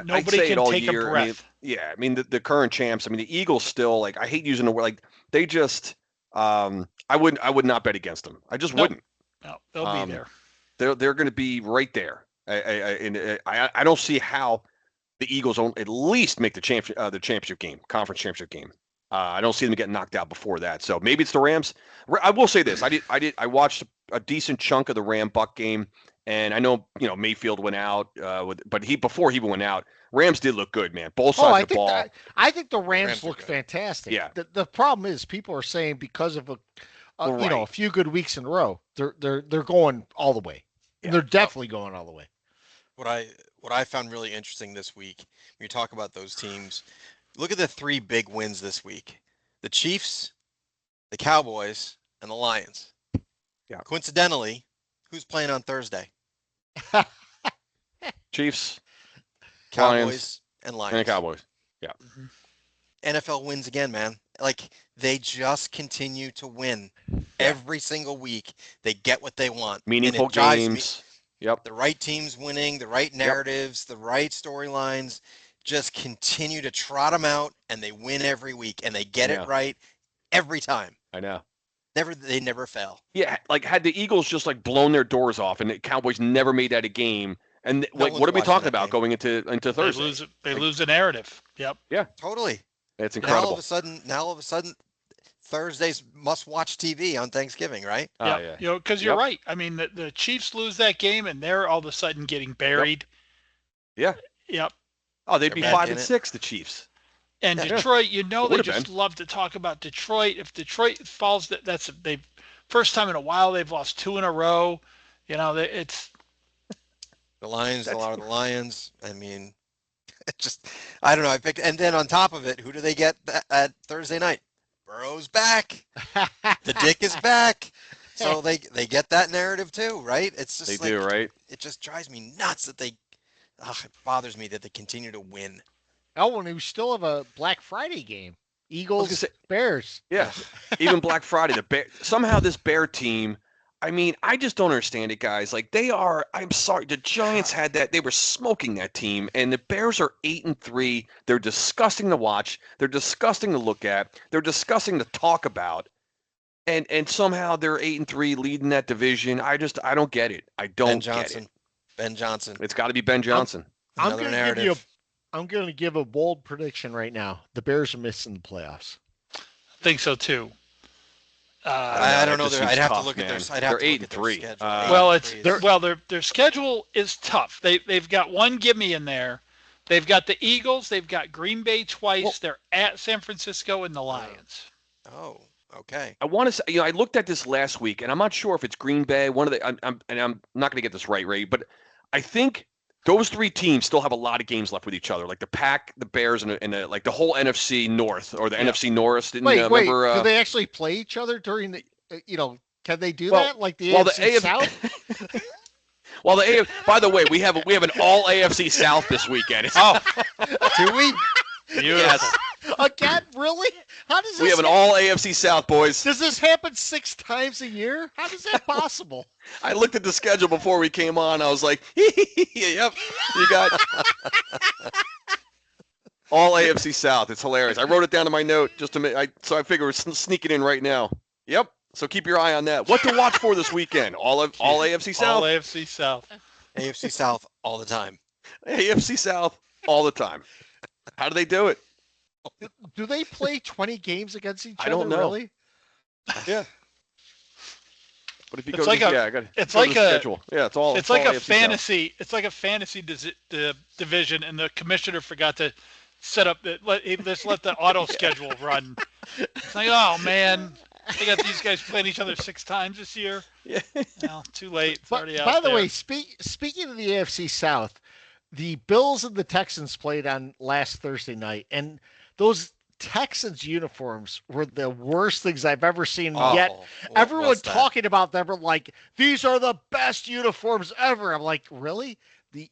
nobody can take a breath. I mean the current champs. I mean the Eagles still I hate using the word they just. I would not bet against them. I just wouldn't. No, they'll be there. They're going to be right there. I don't see how the Eagles won't at least make the championship game, conference championship game. I don't see them getting knocked out before that. So maybe it's the Rams. I will say this: I watched a decent chunk of the Ram-Buck game, and I know Mayfield went out, but before he went out, Rams did look good, man. Both sides of the ball. I think the Rams look fantastic. Yeah. The problem is people are saying because of a few good weeks in a row, they're going all the way. Yeah. They're definitely going all the way. What I found really interesting this week, when you talk about those teams, look at the 3 big wins this week: the Chiefs, the Cowboys, and the Lions. Yeah. Coincidentally, who's playing on Thursday? Chiefs, Cowboys, and Lions. And the Cowboys. Yeah. Mm-hmm. NFL wins again, man. Like they just continue to win every single week. They get what they want. Meaningful games. Yep. The right teams winning, the right narratives, the right storylines, just continue to trot them out, and they win every week, and they get it right every time. I know. They never fail. Yeah, had the Eagles just blown their doors off, and the Cowboys never made that a game, and what are we talking about going into Thursday? They lose the narrative. Yep. Yeah. Totally. It's incredible. Now all of a sudden, Thursday's must-watch TV on Thanksgiving, right? Yeah. Because you're right. I mean, the Chiefs lose that game, and they're all of a sudden getting buried. Yep. Yep. Oh, they'd be 5-6, the Chiefs. And Detroit, they just love to talk about Detroit. If Detroit falls, that's they first time in a while they've lost 2 in a row. It's the Lions. A lot of the Lions. I mean, I don't know. And then on top of it, who do they get at Thursday night? Burrow's back. The dick is back. So they get that narrative too, right? It's just They do, right? It just drives me nuts that it bothers me that they continue to win. Oh, and we still have a Black Friday game. I was Eagles, gonna say, Bears. yeah, even Black Friday. Somehow this Bear team. I mean, I just don't understand it, guys. Like they are. I'm sorry, the Giants had that. They were smoking that team, and the Bears are 8-3. They're disgusting to watch. They're disgusting to look at. They're disgusting to talk about. And somehow they're 8-3, leading that division. I don't get it. I don't get it. Ben Johnson. It's got to be Ben Johnson. I'm going to give a bold prediction right now. The Bears are missing the playoffs. I think so too. I don't know. I'd have to look at their. They're 8-3. Their schedule is tough. They've got one gimme in there. They've got the Eagles. They've got Green Bay twice. Well, they're at San Francisco and the Lions. Oh, okay. I want to say, I looked at this last week, and I'm not sure if it's Green Bay. One of the, I'm not going to get this right, Ray, but I think those three teams still have a lot of games left with each other, like the Pack, the Bears, and like the whole NFC North or the NFC North. Didn't remember? Do they actually play each other during the? Can they do that like the AFC South? Well, by the way, we have an all AFC South this weekend. Do we? Yes. Again, really? How does this? We have an all AFC South, boys. Does this happen 6 times a year? How is that possible? I looked at the schedule before we came on. I was like, yep, you got all AFC South. It's hilarious. I wrote it down in my note just to make. So I figure we're sneaking in right now. Yep. So keep your eye on that. What to watch for this weekend? All AFC South. All AFC South. AFC South all the time. AFC South all the time. How do they do it? Do they play 20 games against each other? I don't know. Really? Yeah. But if you It's go, like to, a- yeah, I got it's go to like the a- schedule. Yeah, it's all. It's all like a AFC South. fantasy. It's like a fantasy division, and the commissioner forgot to set up just let the auto schedule run. It's like, oh man, they got these guys playing each other 6 times this year. Yeah. Well, too late. It's already out By the there. way, speaking of the AFC South, the Bills and the Texans played on last Thursday night, and those Texans uniforms were the worst things I've ever seen. Yet everyone talking about them are like, these are the best uniforms ever. I'm like, really? The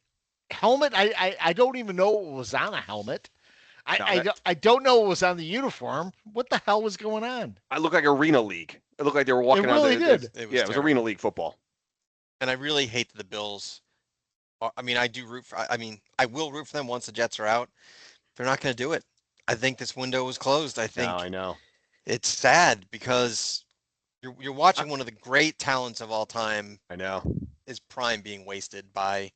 helmet? I don't even know what was on a helmet. I don't know what was on the uniform. What the hell was going on? I look like Arena League. It looked like they were walking It really on did. It was Arena League football. And I really hate the Bills. I mean, I do root for. I mean, I will root for them once the Jets are out. They're not going to do it. I think this window is closed. I think I know. it's sad because you're watching one of the great talents of all time. I know. His prime being wasted by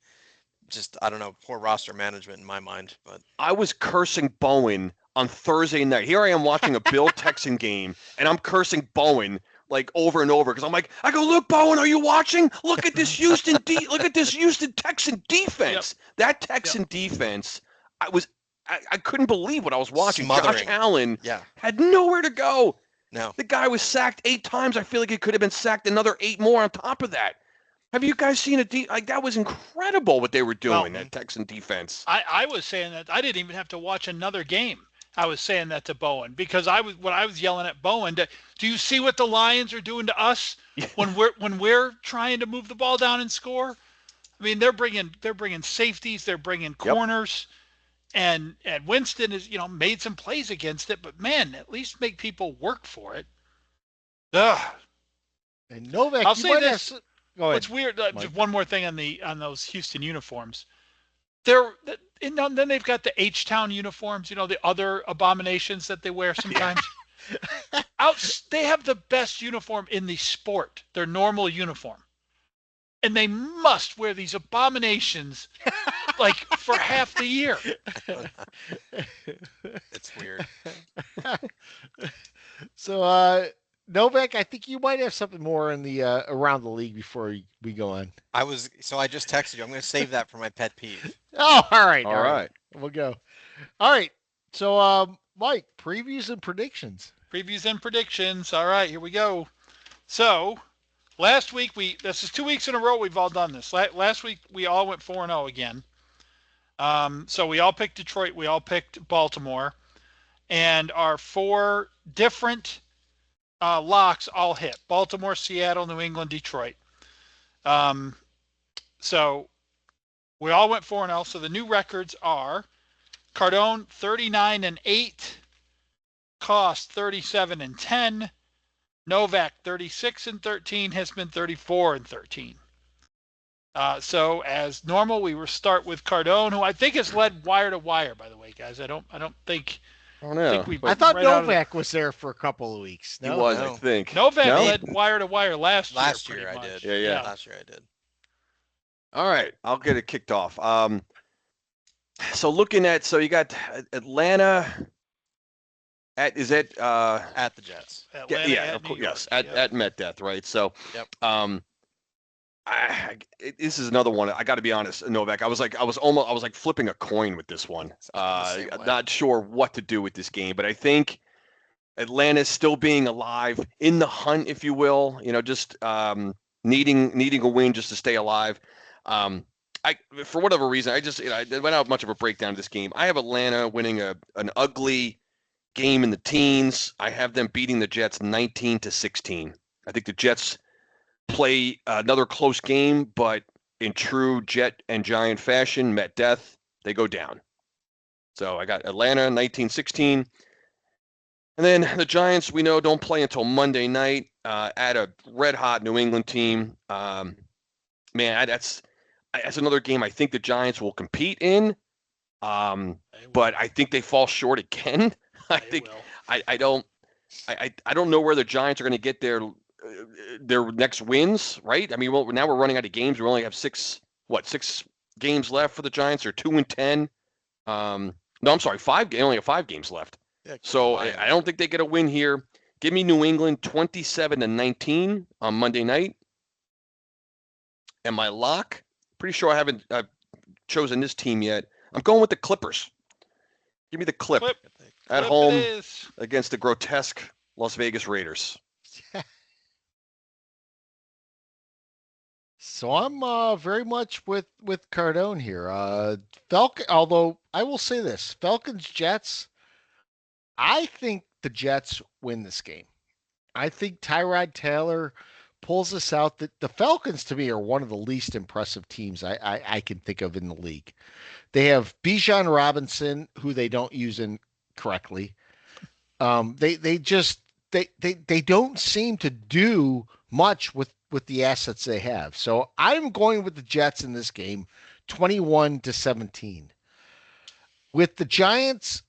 just, I don't know, poor roster management in my mind. But I was cursing Bowen on Thursday night. Here I am watching a Bill Texan game, and I'm cursing Bowen like over and over because I'm like, look, Bowen, are you watching? Look at this Houston Texan defense. Yep. That Texan defense, I couldn't believe what I was watching. Smothering. Josh Allen had nowhere to go. No. The guy was sacked 8 times. I feel like he could have been sacked another 8 more on top of that. Have you guys seen that was incredible what they were doing, that Texan defense. I was saying that I didn't even have to watch another game. I was saying that to Bowen because I was yelling at Bowen. Do you see what the Lions are doing to us when we're trying to move the ball down and score? I mean, they're bringing safeties, they're bringing corners, and Winston has made some plays against it, but man, at least make people work for it. Ugh. And Novak, I'll say this. Go ahead. What's weird? Just one more thing on those Houston uniforms. Then they've got the H-Town uniforms, the other abominations that they wear sometimes. They have the best uniform in the sport, their normal uniform. And they must wear these abominations like for half the year. it's weird. So, Novak, I think you might have something more in the around the league before we go on. I just texted you. I'm going to save that for my pet peeve. Oh, all right. All right. We'll go. All right. So, Mike, previews and predictions. Previews and predictions. All right, here we go. So, last week this is 2 weeks in a row we've all done this. Last week we all went 4-0 again. So we all picked Detroit, we all picked Baltimore, and our 4 different locks all hit. Baltimore, Seattle, New England, Detroit. So we all went 4-0. So the new records are Cardone 39-8, Cost 37-10, Novak 36-13, Hisman 34-13. So as normal, we will start with Cardone, who I think has led wire to wire. By the way, guys, I don't think I don't know, we I but thought right out of Novak was there for a couple of weeks. he No, was, I No. think. Novak No? led wire to wire last year. Last Pretty year I much. did. Yeah. Last year I did. All right, I'll get it kicked off. So looking at, so you got Atlanta at, is that At the Jets. Atlanta yeah, at of New course, York. yes, at Yep. MetDeath, right? So, Yep. this is another one. I got to be honest, Novak. I was like flipping a coin with this one. The same way. Not sure what to do with this game, but I think Atlanta's still being alive in the hunt, if you will. Just needing a win just to stay alive. For whatever reason, I went out much of a breakdown of this game. I have Atlanta winning an ugly game in the teens. I have them beating the Jets 19-16. I think the Jets play another close game, but in true Jet and Giant fashion, met death, they go down. So I got Atlanta 19-16. And then the Giants, we know, don't play until Monday night at a red-hot New England team. Man, that's another game I think the Giants will compete in. But I think they fall short again. I don't know where the Giants are going to get their next wins, right? I mean, now we're running out of games. We only have six games left for the Giants, or 2-10. No, I'm sorry, They only have 5 games left. Yeah, So I don't think they get a win here. Give me New England 27-19 on Monday night. And my lock, pretty sure I haven't chosen this team yet. I'm going with the Clippers. Give me the Clip at home against the grotesque Las Vegas Raiders. So I'm very much with Cardone here. Although I will say this, Falcons Jets. I think the Jets win this game. I think Tyrod Taylor pulls us out. The Falcons to me are one of the least impressive teams I can think of in the league. They have Bijan Robinson, who they don't use correctly. They don't seem to do much with the assets they have. So I'm going with the Jets in this game, 21-17. With the Giants,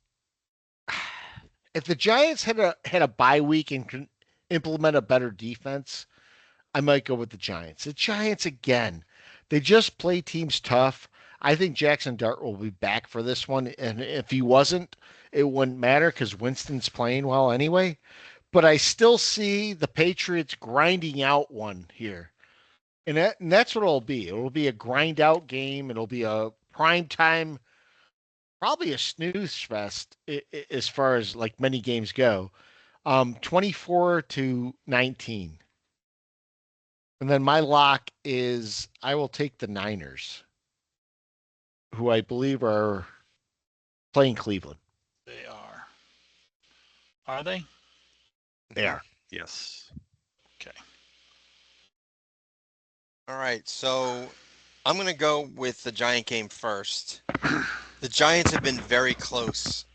if the Giants had a bye week and can implement a better defense, I might go with the Giants. The Giants again, they just play teams tough. I think Jackson Dart will be back for this one, and if he wasn't, it wouldn't matter because Winston's playing well anyway. But I still see the Patriots grinding out one here. And that's what it'll be. It'll be a grind out game. It'll be a prime time, probably a snooze fest as far as like many games go. 24-19. And then my lock is I will take the Niners, who I believe are playing Cleveland. They are. Are they? They are. Yes. Okay. All right, so I'm going to go with the Giant game first. The Giants have been very close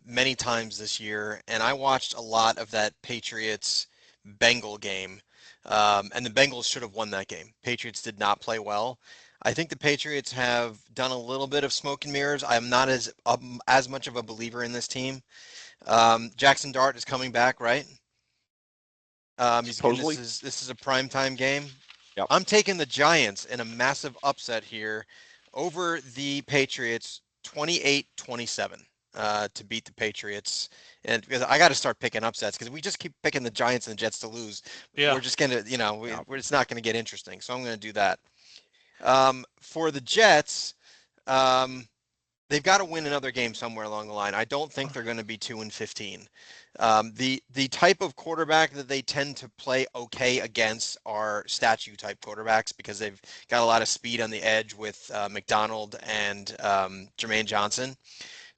many times this year, and I watched a lot of that Patriots-Bengal game, and the Bengals should have won that game. Patriots did not play well. I think the Patriots have done a little bit of smoke and mirrors. I'm not as much of a believer in this team. Jackson Dart is coming back, right? Supposedly. This is a primetime game. Yep. I'm taking the Giants in a massive upset here over the Patriots, 28-27 to beat the Patriots. And because I got to start picking upsets because we just keep picking the Giants and the Jets to lose. Yeah. We're just gonna, we're just not gonna get interesting. So I'm gonna do that. For the Jets, they've got to win another game somewhere along the line. I don't think they're going to be 2-15. The type of quarterback that they tend to play okay against are statue type quarterbacks because they've got a lot of speed on the edge with McDonald and Jermaine Johnson.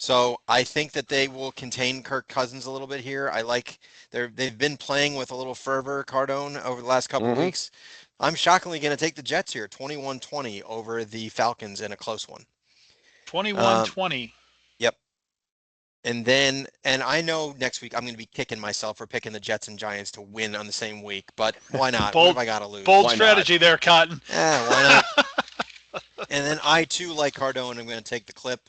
So I think that they will contain Kirk Cousins a little bit here. They've been playing with a little fervor, Cardone, over the last couple of Mm-hmm. weeks. I'm shockingly going to take the Jets here, 21-20 over the Falcons in a close one. 21-20. Yep. And I know next week I'm going to be kicking myself for picking the Jets and Giants to win on the same week, but why not? What Bold, have I got to lose? bold Why strategy there, Cotton. Why not? And then I too, like Cardone, I'm going to take the clip.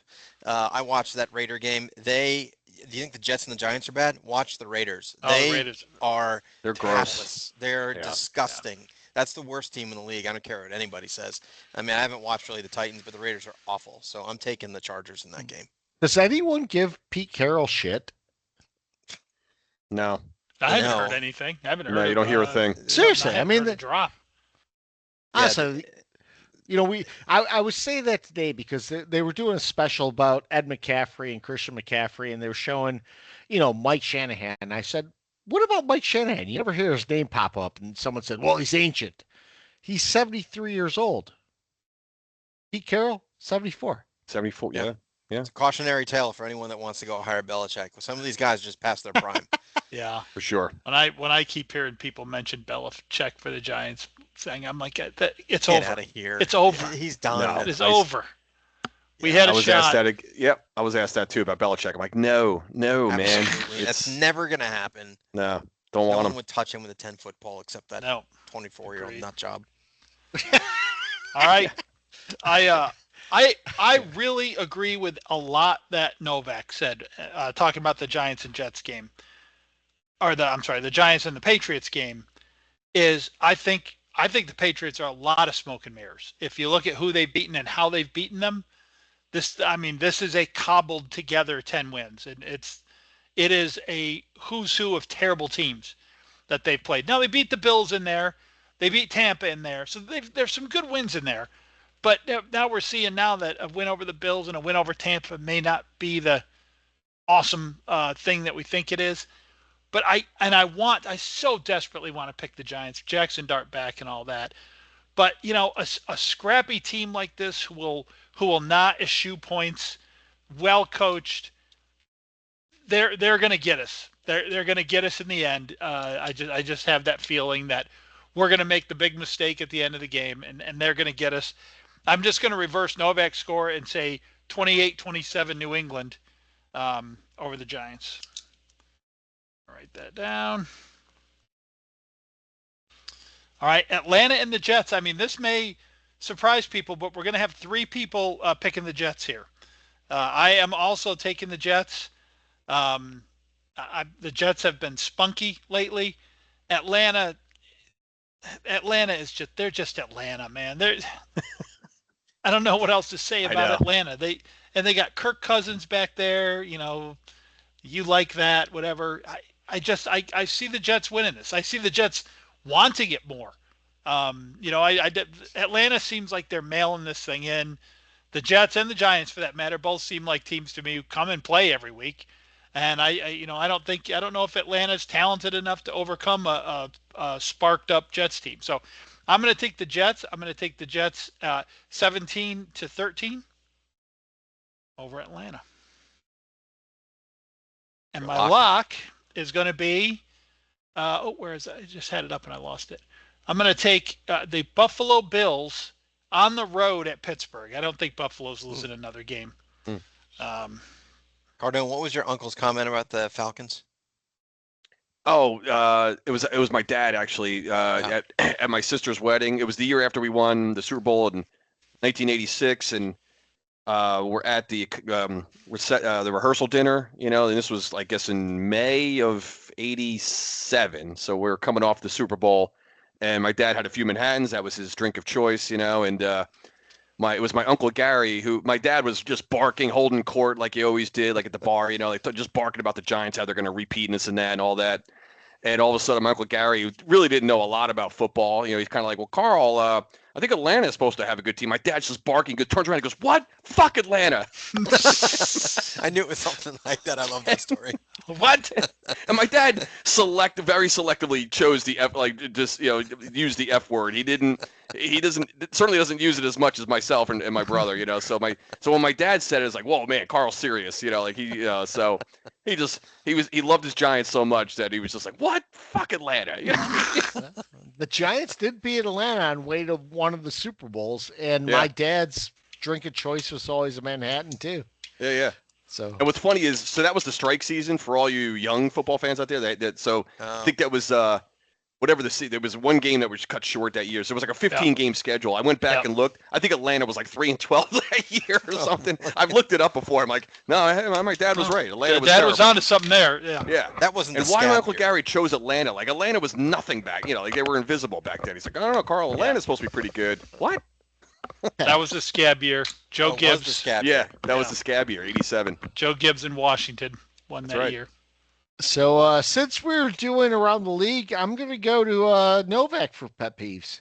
I watched that Raider game. Do you think the Jets and the Giants are bad? Watch the Raiders. Oh, They the Raiders. are They're gross. tapless. They're Yeah. disgusting. That's the worst team in the league. I don't care what anybody says. I mean, I haven't watched really the Titans, but the Raiders are awful. So I'm taking the Chargers in that game. Does anyone give Pete Carroll shit? No. I haven't No. heard anything. I haven't heard. No, you don't hear a thing. Seriously, I mean, heard a drop. Honestly, you know, I would say that today because they were doing a special about Ed McCaffrey and Christian McCaffrey, and they were showing, you know, Mike Shanahan. And I said, what about Mike Shanahan? You never hear his name pop up. And someone said, well, he's ancient. He's 73 years old. Pete Carroll, 74. 74. Yeah. It's a cautionary tale for anyone that wants to go hire Belichick. Some of these guys just passed their prime. Yeah. For sure. When I keep hearing people mention Belichick for the Giants, saying I'm like, it's Get over. out of here. It's over. He's done. No. It is I- over. We had I a was shot. asked that. Yep. I was asked that too about Belichick. I'm like, no, man. Absolutely. That's It's never going to happen. no. Don't No want one him. would touch him with a 10-foot pole except that No. 24-year-old Agreed. nut job. All right. I really agree with a lot that Novak said, talking about the Giants and Jets game, or the Giants and the Patriots game. Is I think the Patriots are a lot of smoke and mirrors. If you look at who they've beaten and how they've beaten them, this is a cobbled together 10 wins, and it is a who's who of terrible teams that they've played. Now they beat the Bills in there, they beat Tampa in there, so there's some good wins in there. But now we're seeing now that a win over the Bills and a win over Tampa may not be the awesome thing that we think it is. But I so desperately want to pick the Giants, Jackson Dart back and all that. But you know, a scrappy team like this who will not eschew points, well coached, they're going to get us. They're going to get us in the end. I just have that feeling that we're going to make the big mistake at the end of the game, and they're going to get us. I'm just going to reverse Novak's score and say 28-27 New England over the Giants. Write that down. All right, Atlanta and the Jets. I mean, this may surprise people, but we're going to have three people picking the Jets here. I am also taking the Jets. The Jets have been spunky lately. Atlanta they're just Atlanta, man. I don't know what else to say about Atlanta. They got Kirk Cousins back there. You know, you like that, whatever. I see the Jets winning this. I see the Jets wanting it more. You know, Atlanta seems like they're mailing this thing in. The Jets and the Giants, for that matter, both seem like teams to me who come and play every week. And I don't know if Atlanta's talented enough to overcome a sparked up Jets team. So I'm going to take the Jets. I'm going to take the Jets 17-13 over Atlanta. And my lock is going to be, where is that? I just had it up and I lost it. I'm going to take the Buffalo Bills on the road at Pittsburgh. I don't think Buffalo's losing another game. Cardone, what was your uncle's comment about the Falcons? Oh, it was my dad actually at my sister's wedding. It was the year after we won the Super Bowl in 1986, and we're at the rehearsal dinner. You know, and this was, I guess, in May of '87. So we're coming off the Super Bowl, and my dad had a few Manhattans. That was his drink of choice, you know, and it was my Uncle Gary, who my dad was just barking, holding court like he always did, like at the bar, you know, like just barking about the Giants, how they're going to repeat and this and that and all that. And all of a sudden, my Uncle Gary, who really didn't know a lot about football, you know, he's kind of like, well, Carl, I think Atlanta is supposed to have a good team. My dad's just barking, good, turns around and goes, "What? Fuck Atlanta!" I knew it was something like that. I love that story. What? And my dad very selectively chose the F, like just use the F word. He certainly doesn't use it as much as myself and my brother. So when my dad said it, it's like, whoa, man, Carl's serious. So he loved his Giants so much that he was just like, what? Fuck Atlanta. The Giants did beat Atlanta on way to one of the Super Bowls, and my dad's drink of choice was always a Manhattan too. Yeah. So, and what's funny is, so that was the strike season for all you young football fans out there. I think that was there was one game that was cut short that year. So it was like a 15-game schedule. I went back and looked. I think Atlanta was like 3-12 that year or something. I've looked it up before. I'm like, no, my dad was right. Atlanta was terrible. Was onto something there. Yeah. That wasn't. And why Uncle Gary chose Atlanta? Like Atlanta was nothing back. Like they were invisible back then. He's like, I don't know, Carl. Atlanta's supposed to be pretty good. What? That was the scab year. Joe Gibbs. That was the scab year, 87. Joe Gibbs in Washington won that year. So since we're doing around the league, I'm going to go to Novak for pet peeves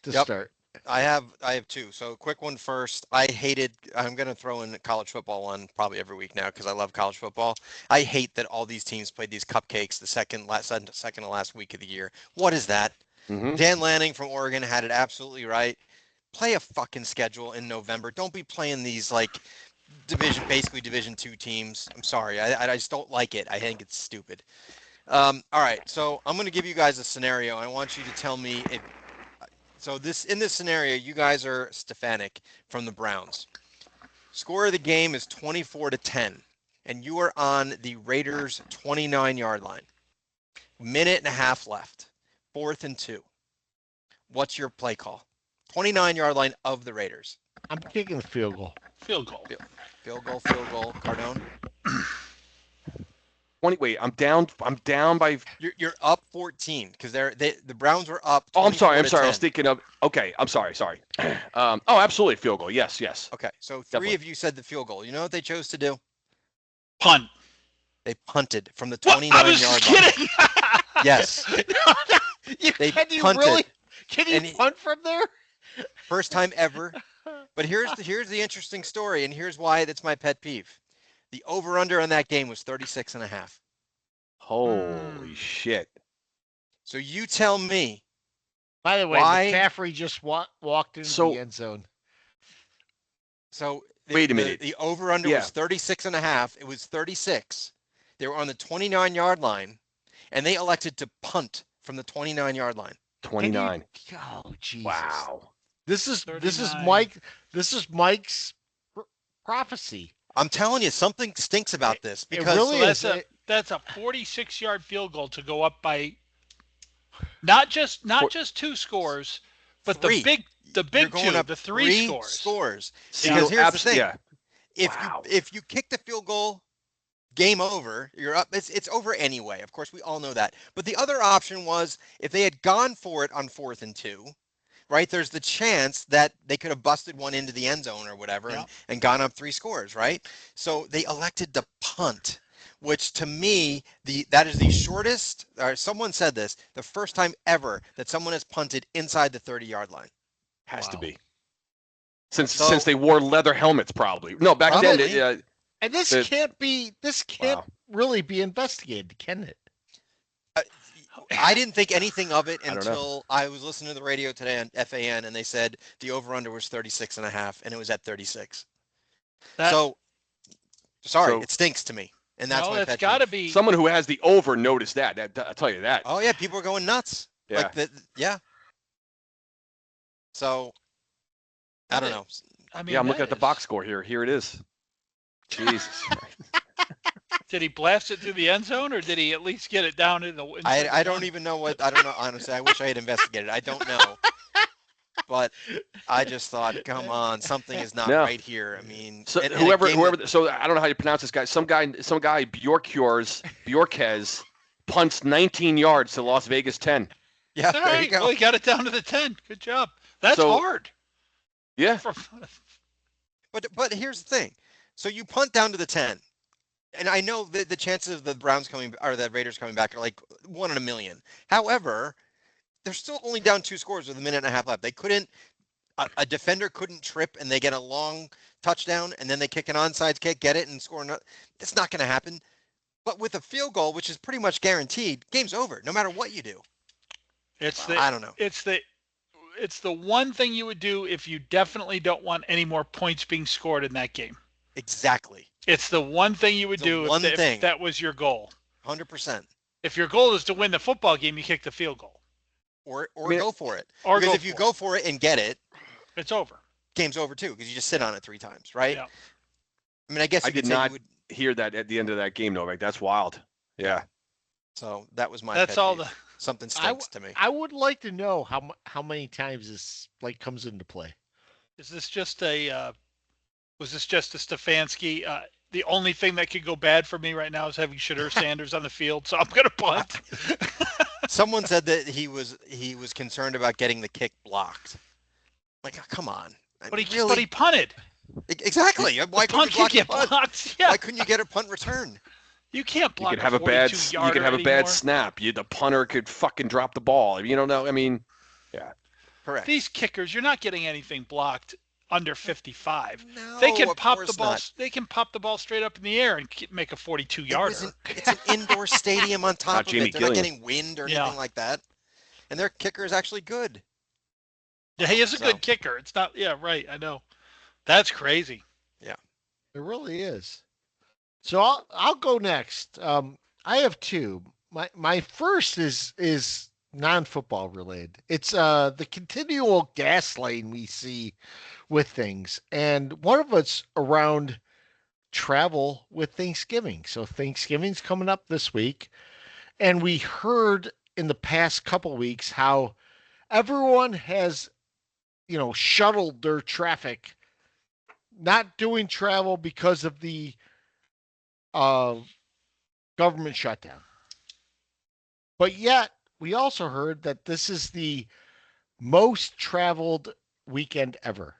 to start. I have two. So quick one first. I'm going to throw in college football one probably every week now because I love college football. I hate that all these teams played these cupcakes the second to last week of the year. What is that? Mm-hmm. Dan Lanning from Oregon had it absolutely right. Play a fucking schedule in November. Don't be playing these like basically Division II teams. I'm sorry. I just don't like it. I think it's stupid. All right. So I'm going to give you guys a scenario. I want you to tell me if. So in this scenario, you guys are Stefanik from the Browns. Score of the game is 24-10, and you are on the Raiders' 29-yard line. Minute and a half left. 4th and 2. What's your play call? 29-yard line of the Raiders. I'm kicking the field goal. Field goal. Field goal. Cardone. Wait, I'm down by. You're up 14 because the Browns were up. Oh, I'm sorry. I 10. was thinking of. Okay, I'm sorry. Absolutely, field goal. Yes. Okay, so three of you said the field goal. You know what they chose to do? Punt. They punted from the 29-yard line. Yes. Can you punt from there? First time ever. But here's the interesting story, and here's why that's my pet peeve. The over-under on that game was 36.5. Holy shit. So you tell me. By the way, McCaffrey just walked into the end zone. So wait a minute. The over-under was 36.5. It was 36. They were on the 29-yard line, and they elected to punt from the 29-yard line. 29. Oh, Jesus. Wow. This is Mike's prophecy. I'm telling you, something stinks about this because it really is. That's a 46-yard field goal to go up by not just 2 scores, but three. the big two, the three scores. Yeah. Because here's the thing: yeah. if you kick the field goal, game over. You're up. It's over anyway. Of course, we all know that. But the other option was if they had gone for it on 4th and 2. Right, there's the chance that they could have busted one into the end zone or whatever and gone up 3 scores, right? So they elected to punt, which to me, that is the shortest, or someone said this, the first time ever that someone has punted inside the 30-yard line. Has to be. Since they wore leather helmets, probably. No, back then. And this can't really be investigated, can it? I didn't think anything of it until I was listening to the radio today on FAN, and they said the over-under was 36.5, and it was at 36. It stinks to me, and that's why it's got to be someone who has the over noticed that. I'll tell you that. Oh yeah, people are going nuts. Yeah. So I don't know. I mean, I'm looking at the box score here. Here it is. Jesus. Did he blast it through the end zone, or did he at least get it down in the? I don't even know what. I don't know. Honestly, I wish I had investigated. I don't know. But I just thought, come on, something is not right here. I mean, so whoever. So I don't know how you pronounce this guy. Some guy, Bjorkes punts 19 yards to Las Vegas 10. Yeah, there you go. Well, he got it down to the 10. Good job. That's hard. Yeah. But here's the thing. So you punt down to the 10. And I know the chances of the Raiders coming back are like 1 in a million. However, they're still only down 2 scores with a minute and a half left. They couldn't a defender couldn't trip and they get a long touchdown and then they kick an onside kick, get it and score. That's not going to happen. But with a field goal, which is pretty much guaranteed, game's over no matter what you do. I don't know. It's the one thing you would do if you definitely don't want any more points being scored in that game. Exactly. It's the one thing you would do if that was your goal. 100%. If your goal is to win the football game, you kick the field goal. Or go for it. Because if you go for it and get it, it's over. Game's over too, because you just sit on it 3 times, right? Yeah. I mean, I guess I did not hear that at the end of that game, Novak. That's wild. Yeah. So that was my. That's all peeve. Something stinks to me. I would like to know how many times this comes into play. Is this just was this just a Stefanski? The only thing that could go bad for me right now is having Shadur Sanders on the field, so I'm gonna punt. Someone said that he was concerned about getting the kick blocked. Like, come on. But he punted. Exactly. Why couldn't you get blocked? Yeah. Why couldn't you get a punt return? You can't block. You could have a bad snap. The punter could fucking drop the ball. You don't know. I mean, yeah. Correct. These kickers, you're not getting anything blocked under 55. No, they can pop the ball. Not. They can pop the ball straight up in the air and make a 42-yarder. It's an indoor stadium on top of it. They're not getting wind or anything like that. And their kicker is actually good. Yeah, he is a good kicker. It's not. Yeah, right. I know. That's crazy. Yeah, it really is. So I'll go next. I have 2. My first is non-football related. It's the continual gaslighting we see with things, and one of it's around travel with Thanksgiving. So Thanksgiving's coming up this week, and we heard in the past couple weeks how everyone has, shuttled their traffic, not doing travel because of the government shutdown. But yet, we also heard that this is the most traveled weekend ever.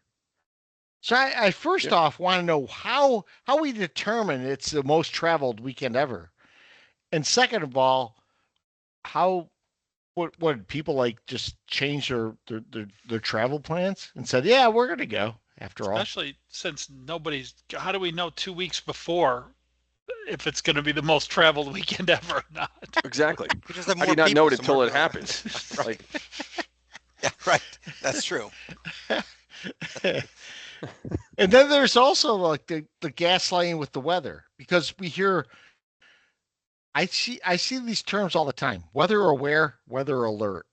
So I first off want to know how we determine it's the most traveled weekend ever. And second of all, what people like just change their travel plans and said, yeah, we're going to go after all. Especially since how do we know 2 weeks before if it's going to be the most traveled weekend ever or not? Exactly. How do you not know it until it happens? Right. Yeah, right. That's true. And then there's also like the gaslighting with the weather, because we hear, I see these terms all the time: weather aware, weather alert.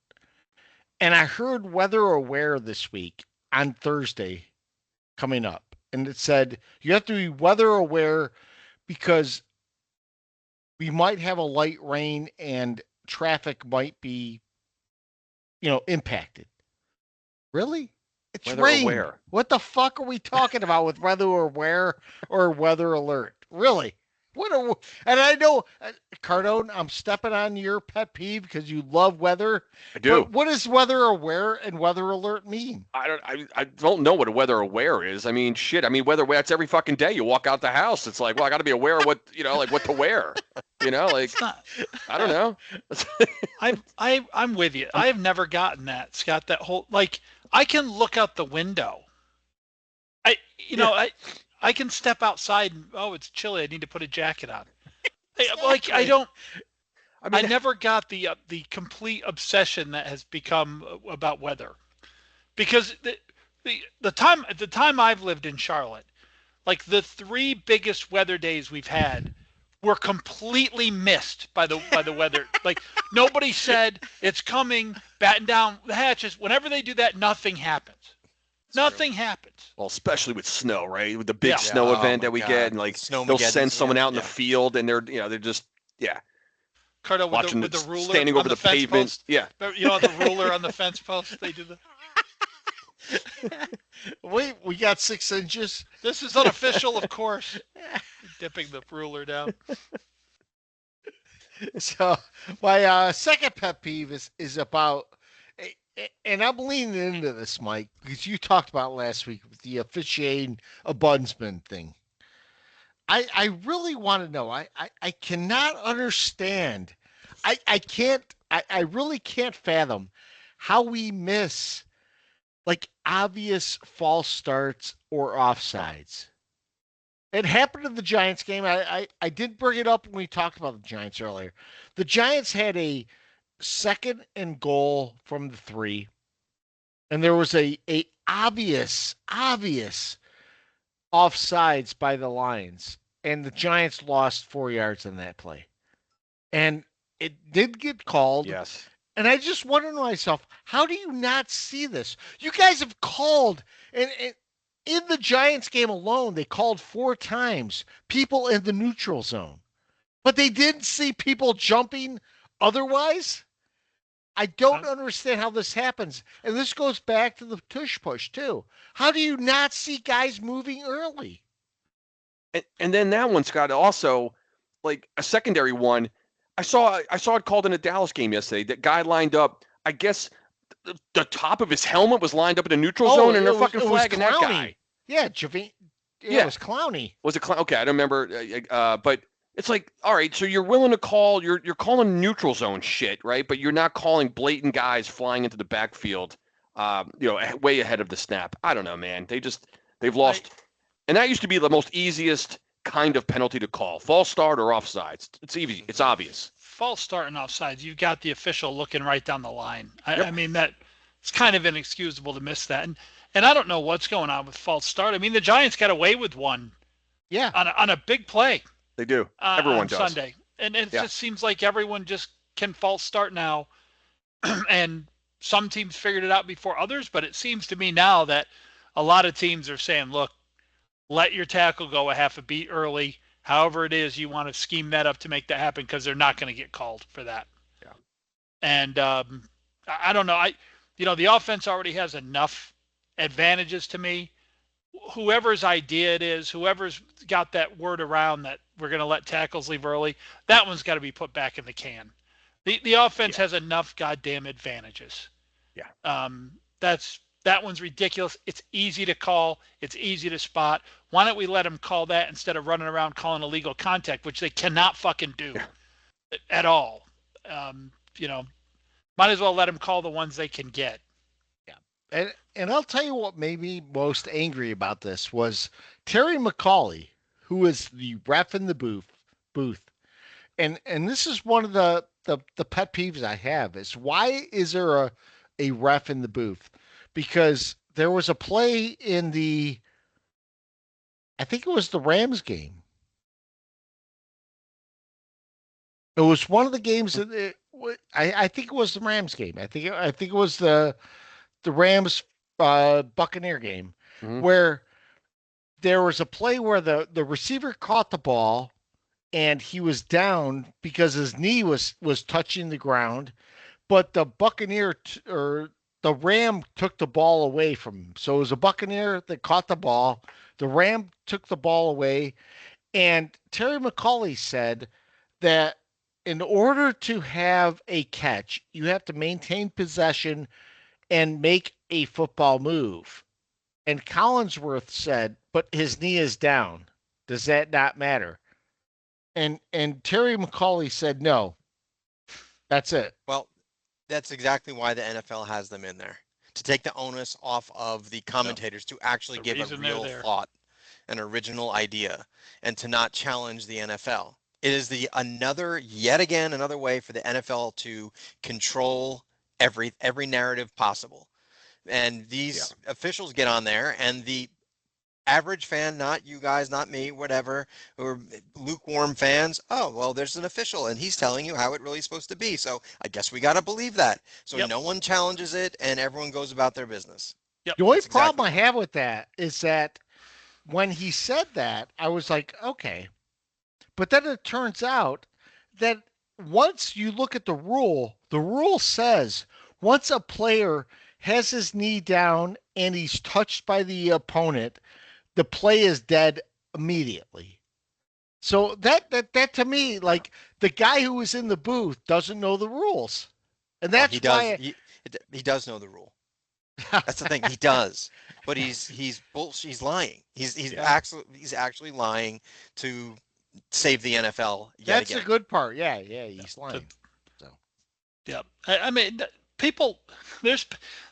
And I heard weather aware this week on Thursday coming up, and it said you have to be weather aware because we might have a light rain and traffic might be, impacted. Really? It's weather rain. Aware. What the fuck are we talking about with weather aware or weather alert? Really? And I know, Cardone, I'm stepping on your pet peeve because you love weather. I do. But what does weather aware and weather alert mean? I don't know what a weather aware is. I mean, shit. I mean, weather aware. It's every fucking day you walk out the house. It's like, well, I got to be aware of what what to wear. Like I don't know. I'm with you. I have never gotten that, Scott. That whole I can look out the window. I can step outside and, it's chilly, I need to put a jacket on. Exactly. I never got the complete obsession that has become about weather. Because the time I've lived in Charlotte, the 3 biggest weather days we've had were completely missed by the weather. Nobody said it's coming, batten down the hatches. Whenever they do that, nothing happens. Nothing happens. Well, especially with snow, right? With the big snow event that we get, and they'll send someone out in the field, and they're just Cardone watching with the ruler standing over the pavement. Post. Yeah, the ruler on the fence post. They do the. We got 6 inches. This is unofficial, of course. Dipping the ruler down. So my second pet peeve is about. And I'm leaning into this, Mike, because you talked about last week with the officiating ombudsman thing. I really want to know. I cannot understand. I really can't fathom how we miss like obvious false starts or offsides. It happened in the Giants game. I did bring it up when we talked about the Giants earlier. The Giants had a second and goal from the 3, and there was a obvious offsides by the Lions, and the Giants lost 4 yards in that play. And it did get called. Yes. And I just wonder to myself, how do you not see this? You guys have called, and in the Giants game alone, they called 4 times people in the neutral zone, but they didn't see people jumping otherwise. I don't understand how this happens. And this goes back to the tush push, too. How do you not see guys moving early? And then that one, Scott, also like a secondary one. I saw it called in a Dallas game yesterday. That guy lined up. I guess the top of his helmet was lined up in a neutral zone, and they're fucking flagging that guy. Yeah, yeah, it was Clowney. Was it Okay, I don't remember. But it's like, all right, so you're willing to call you're calling neutral zone shit, right? But you're not calling blatant guys flying into the backfield, way ahead of the snap. I don't know, man. They've lost, and that used to be the most easiest kind of penalty to call: false start or offsides. It's easy. It's obvious. False start and offsides. You've got the official looking right down the line. I mean, that it's kind of inexcusable to miss that. And I don't know what's going on with false start. I mean, the Giants got away with one. Yeah. On a big play. They do. Everyone on does. Sunday. And it just seems like everyone just can false start now. And some teams figured it out before others, but it seems to me now that a lot of teams are saying, look, let your tackle go a half a beat early. However it is, you want to scheme that up to make that happen because they're not going to get called for that. Yeah. And I don't know. The offense already has enough advantages to me. Whoever's idea it is, whoever's got that word around that we're going to let tackles leave early, that one's got to be put back in the can. The offense has enough goddamn advantages. Yeah. That one's ridiculous. It's easy to call. It's easy to spot. Why don't we let them call that instead of running around calling illegal contact, which they cannot fucking do at all. Might as well let them call the ones they can get. Yeah. And I'll tell you what made me most angry about this was Terry McCauley, who is the ref in the booth. And this is one of the pet peeves I have is why is there a ref in the booth? Because there was a play in I think it was the Rams game. It was one of the games that I think it was the Rams game. I think it was the Rams Buccaneer game where there was a play where the receiver caught the ball and he was down because his knee was touching the ground, but the Buccaneer or the Ram took the ball away from him. So it was a Buccaneer that caught the ball. The Ram took the ball away. And Terry McCauley said that in order to have a catch, you have to maintain possession and make a football move. And Collinsworth said, but his knee is down. Does that not matter? And Terry McCauley said, no, that's it. Well, that's exactly why the NFL has them in there, to take the onus off of the commentators to actually give a real thought, an original idea, and to not challenge the NFL. It is yet again another way for the NFL to control every narrative possible. And these officials get on there, and the average fan, not you guys, not me, whatever, who are lukewarm fans, oh, well, there's an official and he's telling you how it really is supposed to be. So I guess we got to believe that. So no one challenges it and everyone goes about their business. The only problem I have with that is that when he said that, I was like, okay. But then it turns out that once you look at the rule says once a player has his knee down and he's touched by the opponent, the play is dead immediately. So that to me, like the guy who was in the booth doesn't know the rules, and that's why he does know the rule. That's the thing, he does, but he's lying. He's actually lying to save the NFL. That's the good part. Yeah, he's lying. So. Yeah, I mean, people, there's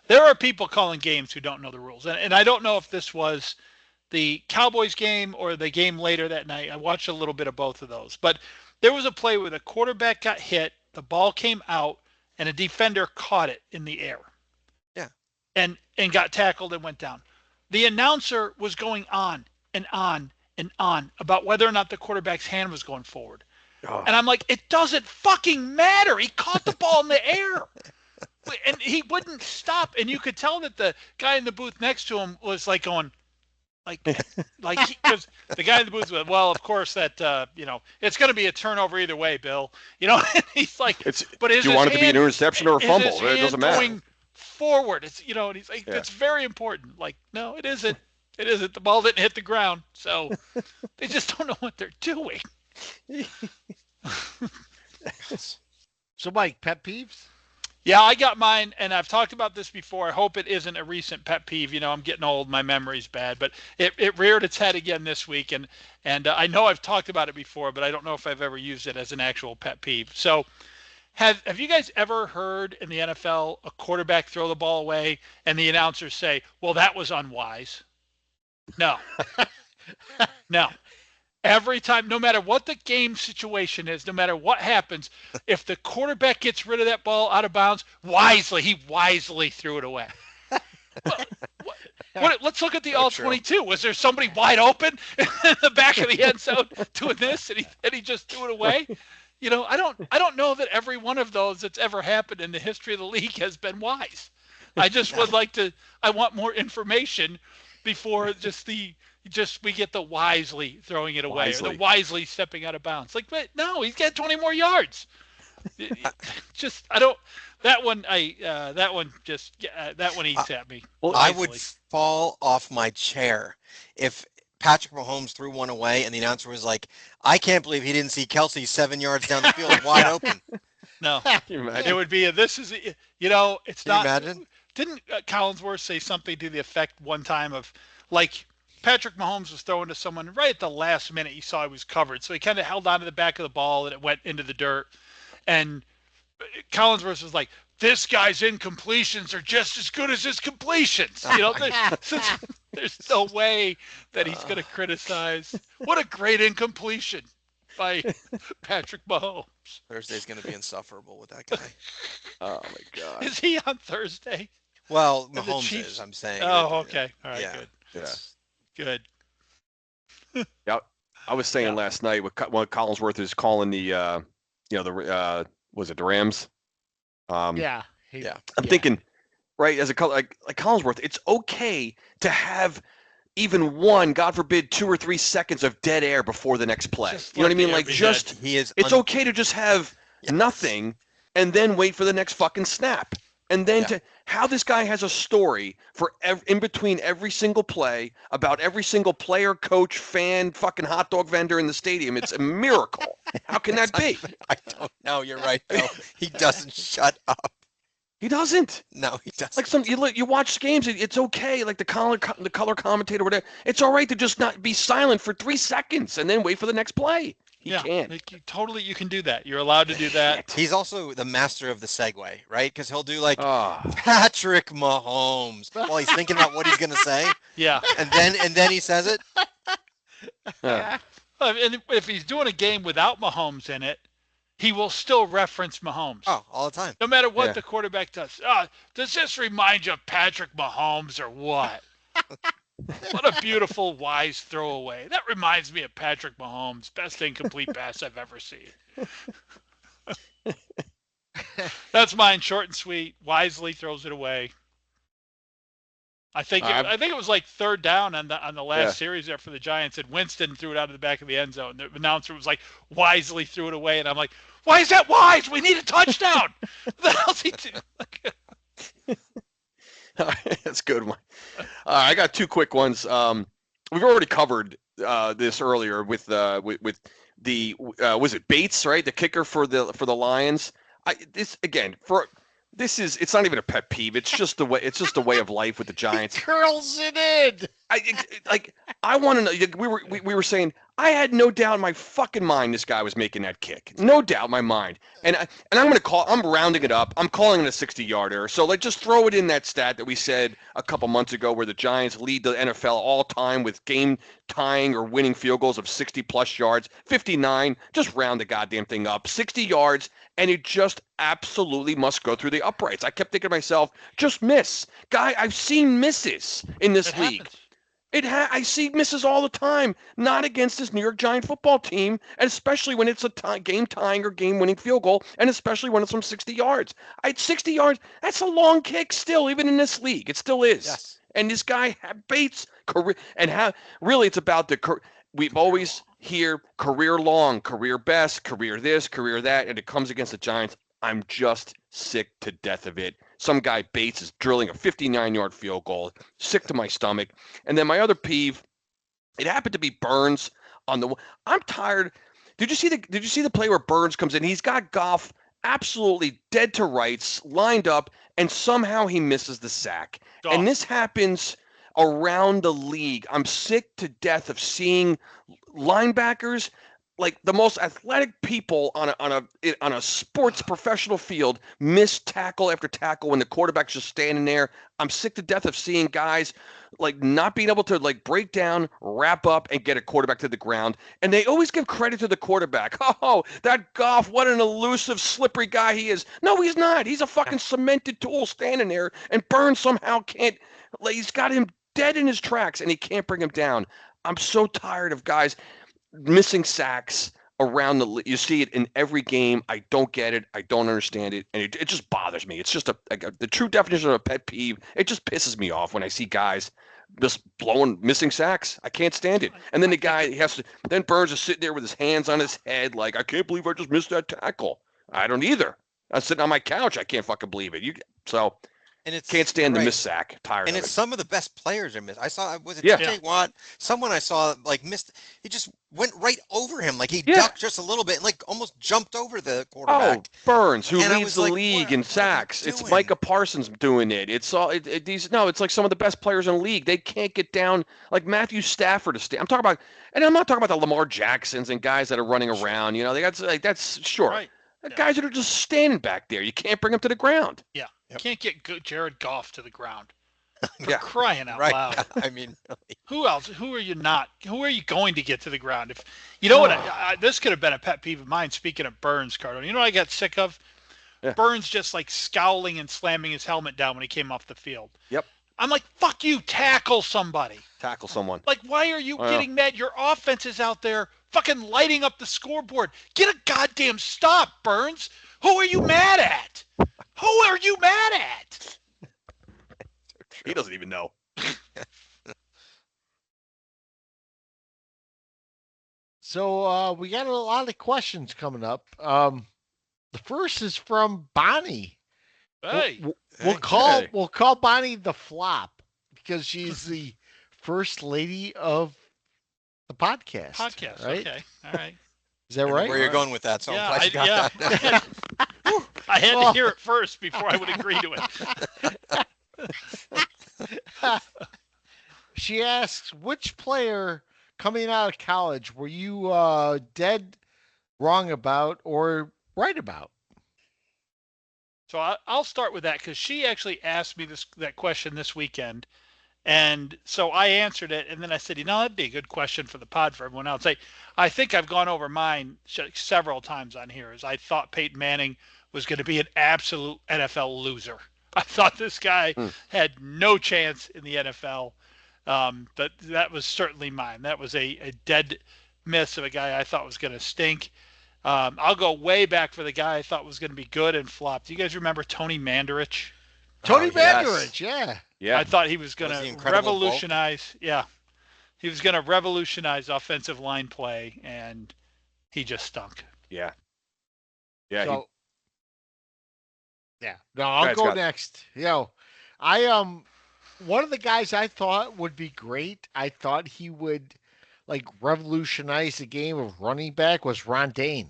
there are people calling games who don't know the rules, and I don't know if this was the Cowboys game or the game later that night. I watched a little bit of both of those, but there was a play where the quarterback got hit, the ball came out, and a defender caught it in the air. Yeah. And got tackled and went down. The announcer was going on and on and on about whether or not the quarterback's hand was going forward. Oh. And I'm like, it doesn't fucking matter. He caught the ball in the air. And he wouldn't stop. And you could tell that the guy in the booth next to him was like going, because the guy in the booth was, well, of course that, it's going to be a turnover either way, Bill. And he's like, but is do you want it to be an interception or a fumble? It doesn't matter. Going forward, it's, and he's like, it's very important. Like, no, it isn't. It isn't. The ball didn't hit the ground. So they just don't know what they're doing. So, Mike, pet peeves? Yeah, I got mine, and I've talked about this before. I hope it isn't a recent pet peeve. I'm getting old. My memory's bad. But it reared its head again this week, and I know I've talked about it before, but I don't know if I've ever used it as an actual pet peeve. So have you guys ever heard in the NFL a quarterback throw the ball away and the announcers say, well, that was unwise? No. No. Every time, no matter what the game situation is, no matter what happens, if the quarterback gets rid of that ball out of bounds, he wisely threw it away. Let's look at the all-22. Was there somebody wide open in the back of the end zone doing this, and he just threw it away? I don't know that every one of those that's ever happened in the history of the league has been wise. I just would like to. I want more information before we get the wisely throwing it away or the wisely stepping out of bounds. Like, but no, he's got 20 more yards. That one eats at me. Well, I would fall off my chair if Patrick Mahomes threw one away and the announcer was like, I can't believe he didn't see Kelsey 7 yards down the field wide open. No, it would be it's Can not. You imagine? Didn't Collinsworth say something to the effect one time of like, Patrick Mahomes was throwing to someone right at the last minute. He saw he was covered. So he kind of held onto the back of the ball and it went into the dirt. And Collinsworth was like, this guy's incompletions are just as good as his completions. There's no way that he's going to criticize. What a great incompletion by Patrick Mahomes. Thursday's going to be insufferable with that guy. Oh, my God. Is he on Thursday? Well, Mahomes is, I'm saying. Oh, okay. All right, yeah. good. Yeah. Good. Yeah, I was saying last night when Collinsworth is calling the was it the Rams? I'm thinking, right, as a like Collinsworth, it's okay to have even one, God forbid, 2 or 3 seconds of dead air before the next play. You know what I mean? Like, it's okay to just have nothing and then wait for the next fucking snap. And then how this guy has a story for in between every single play about every single player, coach, fan, fucking hot dog vendor in the stadium. It's a miracle. How can that be? I don't know. You're right, Bill. He doesn't shut up. He doesn't. No, he doesn't. Like you watch games, it's okay. Like the color commentator, whatever. It's all right to just not be silent for 3 seconds and then wait for the next play. He can't. You can do that. You're allowed to do that. He's also the master of the segue, right? Because he'll do like Patrick Mahomes while he's thinking about what he's gonna say. Yeah. And then he says it. And if he's doing a game without Mahomes in it, he will still reference Mahomes. Oh, all the time. No matter what the quarterback does. Does this remind you of Patrick Mahomes or what? What a beautiful, wise throwaway. That reminds me of Patrick Mahomes. Best incomplete pass I've ever seen. That's mine, short and sweet. Wisely throws it away. I think it was like third down on the last series there for the Giants, and Winston threw it out of the back of the end zone. The announcer was like, wisely threw it away, and I'm like, why is that wise? We need a touchdown. What the hell's he doing? That's a good one. I got 2 quick ones. We've already covered this earlier with the was it Bates, right? The kicker for the Lions. It's not even a pet peeve. It's just the way. It's just a way of life with the Giants. Curls it in. I want to know. We were saying I had no doubt in my fucking mind this guy was making that kick. No doubt in my mind. And I'm rounding it up. I'm calling it a 60-yarder. So like just throw it in that stat that we said a couple months ago where the Giants lead the NFL all time with game tying or winning field goals of 60 plus yards. 59. Just round the goddamn thing up. 60 yards, and it just absolutely must go through the uprights. I kept thinking to myself, just miss. Guy, I've seen misses in this It league. happens. I see misses all the time, not against this New York Giant football team, and especially when it's a game tying or game winning field goal, and especially when it's from 60 yards. 60 yards, that's a long kick still, even in this league. It still is. Yes. And this guy Bates career and how really it's about we've always hear career long, career best, career this, career that, and it comes against the Giants. I'm just sick to death of it. Some guy Bates is drilling a 59-yard field goal. Sick to my stomach. And then my other peeve, it happened to be Burns on the. I'm tired. Did you see the play where Burns comes in? He's got Goff absolutely dead to rights, lined up, and somehow he misses the sack. Goff. And this happens around the league. I'm sick to death of seeing linebackers, like the most athletic people on a sports professional field, miss tackle after tackle when the quarterback's just standing there. I'm sick to death of seeing guys like not being able to like break down, wrap up, and get a quarterback to the ground. And they always give credit to the quarterback. Oh, that Goff, what an elusive, slippery guy he is. No, he's not. He's a fucking cemented tool standing there, and Burns somehow can't. Like, he's got him dead in his tracks, and he can't bring him down. I'm so tired of guys missing sacks around you see it in every game. I don't get it. I don't understand it. And it just bothers me. It's just the true definition of a pet peeve. It just pisses me off when I see guys just missing sacks. I can't stand it. And then the guy then Burns is sitting there with his hands on his head like, I can't believe I just missed that tackle. I don't either. I'm sitting on my couch. I can't fucking believe it. And it's Can't stand the right. miss sack. Tired And of it's it. some of the best players are missed. I saw, was it Yeah. TJ Watt? Someone I saw like missed. He just went right over him, like he Yeah. ducked just a little bit, like almost jumped over the quarterback. Oh, Burns, who And I leads was the like, league what in are they sacks. It's doing? Micah Parsons doing it. It's all it's like some of the best players in the league. They can't get down like Matthew Stafford. I'm talking about, and I'm not talking about the Lamar Jacksons and guys that are running around. You know, they got like that's sure. Right. Guys that are just standing back there. You can't bring them to the ground. Yeah. Yep. Can't get Jared Goff to the ground. For Yeah. crying out Right. loud. I mean, Who else? Who are you not? Who are you going to get to the ground? If you know what, this could have been a pet peeve of mine. Speaking of Burns, Cardone, you know what I got sick of? Yeah. Burns just like scowling and slamming his helmet down when he came off the field. Yep. I'm like, fuck you, tackle somebody. Tackle someone. Like, why are you Well. getting mad? Your offense is out there fucking lighting up the scoreboard. Get a goddamn stop, Burns. Who are you mad at? Who are you mad at? He doesn't even know. So we got a lot of questions coming up. The first is from Bonnie. Hey. We'll Hey. call Bonnie the flop because she's the first lady of the podcast. Right? Okay. All right. Is that right? where you're going with that? So Yeah, I'm glad you got that. I had Well- to hear it first before I would agree to it. She asks, which player coming out of college were you dead wrong about or right about? So I'll start with that because she actually asked me that question this weekend. And so I answered it, and then I said, that'd be a good question for the pod for everyone else. I think I've gone over mine several times on here, as I thought Peyton Manning was going to be an absolute NFL loser. I thought this guy had no chance in the NFL, but that was certainly mine. That was a dead miss of a guy I thought was going to stink. I'll go way back for the guy I thought was going to be good and flopped. Do you guys remember Tony Mandarich? Tony Oh, yes. Mandarich, yeah. Yeah. I thought he was going Was the to Incredible Hulk? revolutionize. Yeah, he was going to revolutionize offensive line play, and he just stunk. Yeah. Yeah. So, yeah. No, I'll ahead, go Scott. next. I one of the guys I thought would be great. I thought he would like revolutionize the game of running back was Ron Dane.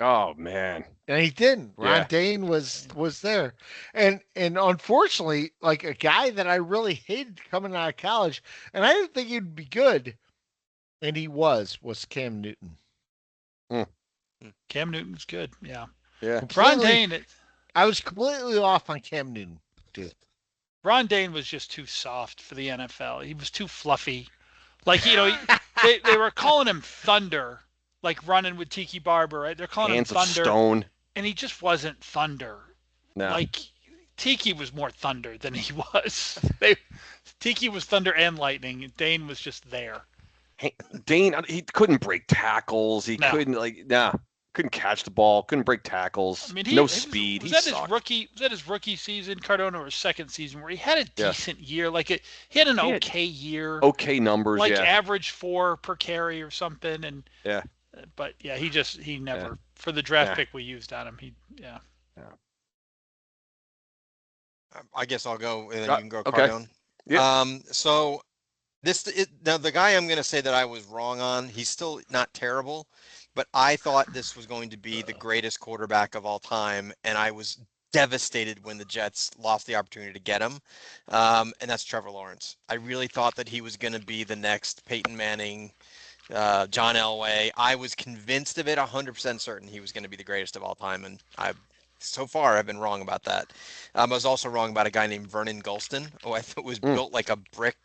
Oh man. And he didn't. Ron Yeah. Dane was there. And unfortunately, like a guy that I really hated coming out of college, and I didn't think he'd be good and he was Cam Newton. Cam Newton's good. Yeah. Yeah. Ron Completely, Dane. I was completely off on Cam Newton, too. Ron Dane was just too soft for the NFL. He was too fluffy. Like, they were calling him Thunder, like running with Tiki Barber, right? They're calling him Hands of Thunder, stone. and he just wasn't Thunder. No. Like, Tiki was more Thunder than he was. Tiki was Thunder and Lightning, and Dane was just there. Dane, he couldn't break tackles. He couldn't couldn't catch the ball. Couldn't break tackles. I mean, no speed. Was that his rookie season, Cardone, or his second season, where he had a decent year? Like he had an okay year. Okay numbers. Like average 4 per carry or something, and But he never for the draft pick we used on him. I guess I'll go, and then you can go, okay. Cardone. Yeah. So now the guy I'm going to say that I was wrong on, he's still not terrible, but I thought this was going to be the greatest quarterback of all time, and I was devastated when the Jets lost the opportunity to get him, and that's Trevor Lawrence. I really thought that he was going to be the next Peyton Manning, John Elway. I was convinced of it, 100% certain he was going to be the greatest of all time, and so far I've been wrong about that. I was also wrong about a guy named Vernon Gulston, who I thought was built like a brick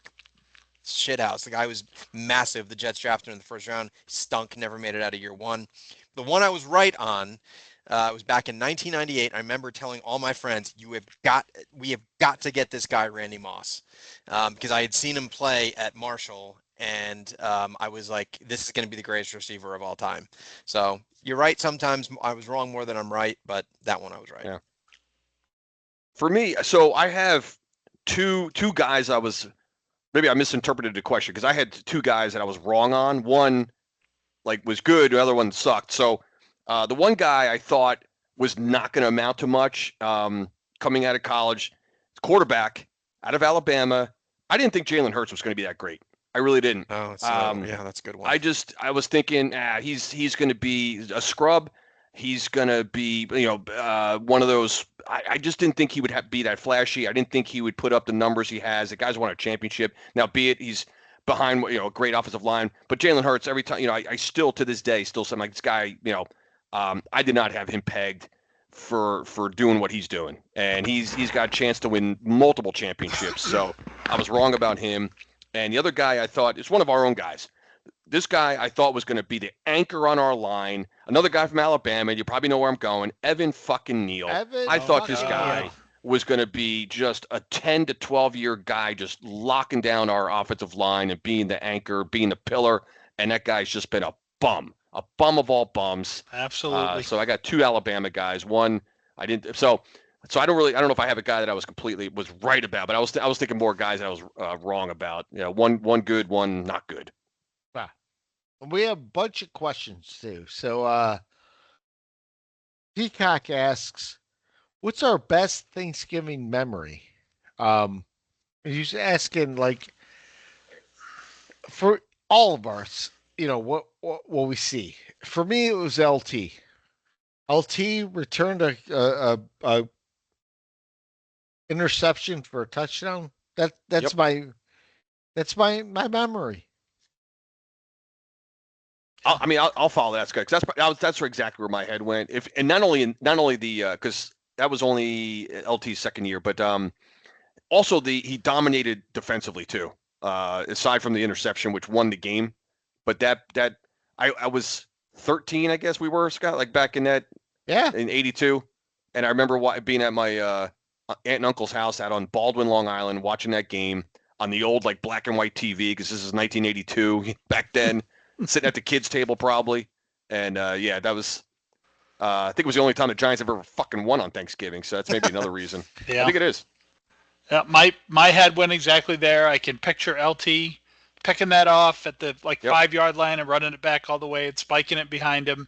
shithouse. The guy was massive. The Jets drafted him in the first round. Stunk. Never made it out of year one. The one I was right on was back in 1998. I remember telling all my friends, we have got to get this guy, Randy Moss, because I had seen him play at Marshall, and I was like, this is going to be the greatest receiver of all time. So you're right. Sometimes I was wrong more than I'm right, but that one I was right. Yeah. For me, so I have two guys maybe I misinterpreted the question because I had two guys that I was wrong on. One was good, the other one sucked. So the one guy I thought was not going to amount to much coming out of college, quarterback out of Alabama. I didn't think Jalen Hurts was going to be that great. I really didn't. Oh, that's a good one. I was thinking he's going to be a scrub. He's going to be one of those. I just didn't think he would be that flashy. I didn't think he would put up the numbers he has. The guy's won a championship. Now, be it he's behind a great offensive line, but Jalen Hurts, every time I still to this day still say like this guy. I did not have him pegged for doing what he's doing, and he's got a chance to win multiple championships. So I was wrong about him. And the other guy I thought is one of our own guys. This guy I thought was going to be the anchor on our line. Another guy from Alabama. You probably know where I'm going. Evan fucking Neal. I thought this guy was going to be just a 10 to 12 year guy, just locking down our offensive line and being the anchor, being the pillar. And that guy's just been a bum of all bums. Absolutely. So I got two Alabama guys. One I didn't. So I don't know if I have a guy that I was right about, but I was thinking more guys that I was wrong about. One good, one not good. We have a bunch of questions too. So Peacock asks, "What's our best Thanksgiving memory?" He's asking for all of us. What we see. For me, it was LT. LT returned a interception for a touchdown. That's my memory. I'll follow that, Scott, because that's exactly where my head went. And not only the because that was only LT's second year, but also he dominated defensively too. Aside from the interception, which won the game, but I was 13, I guess we were, Scott, back in that in '82, and I remember being at my aunt and uncle's house out on Baldwin, Long Island, watching that game on the old black and white TV because this is 1982 back then. Sitting at the kids' table probably, and that was. I think it was the only time the Giants have ever fucking won on Thanksgiving, so that's maybe another reason. Yeah. I think it is. Yeah, my head went exactly there. I can picture LT picking that off at the 5-yard line and running it back all the way and spiking it behind him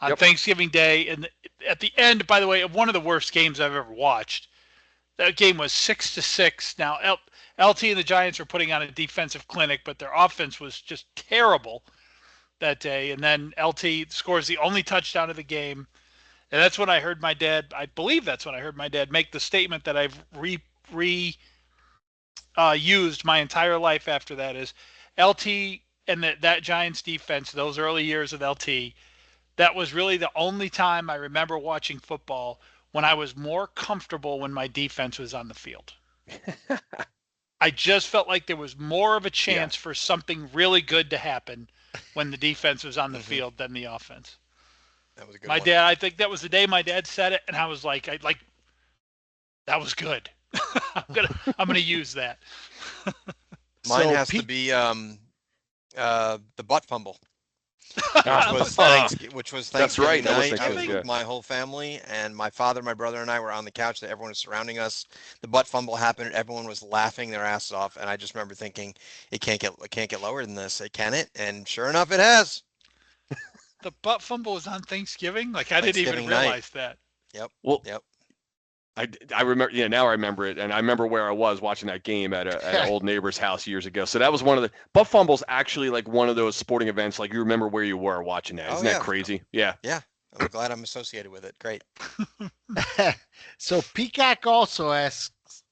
on Thanksgiving Day. And at the end, by the way, of one of the worst games I've ever watched. That game was 6-6. Now LT and the Giants were putting on a defensive clinic, but their offense was just terrible that day. And then LT scores the only touchdown of the game. And that's when I heard my dad, I believe that's when I heard my dad make the statement that I've used my entire life after that is LT and that Giants defense, those early years of LT, that was really the only time I remember watching football when I was more comfortable when my defense was on the field. I just felt like there was more of a chance for something really good to happen when the defense was on the field than the offense. That was a good My one. dad, I think that was the day my dad said it, and I was like, that was good. I'm gonna use that. Mine So has to Pete- be the butt fumble, which was That's right, Thanksgiving that was night. I was Thanksgiving, with my whole family, and my father, my brother, and I were on the couch. That everyone was surrounding us. The butt fumble happened, and everyone was laughing their asses off. And I just remember thinking, it can't get lower than this. Can it? And sure enough, it has. The butt fumble was on Thanksgiving. Like I didn't even Thanksgiving night. realize that. Yep. Well, Yep. I remember. Yeah, now I remember it, and I remember where I was watching that game at an old neighbor's house years ago. So that was one of the butt fumbles. Actually, like one of those sporting events. Like you remember where you were watching that. Isn't that crazy? Yeah. Yeah. I'm glad I'm associated with it. Great. So Peacock also asks,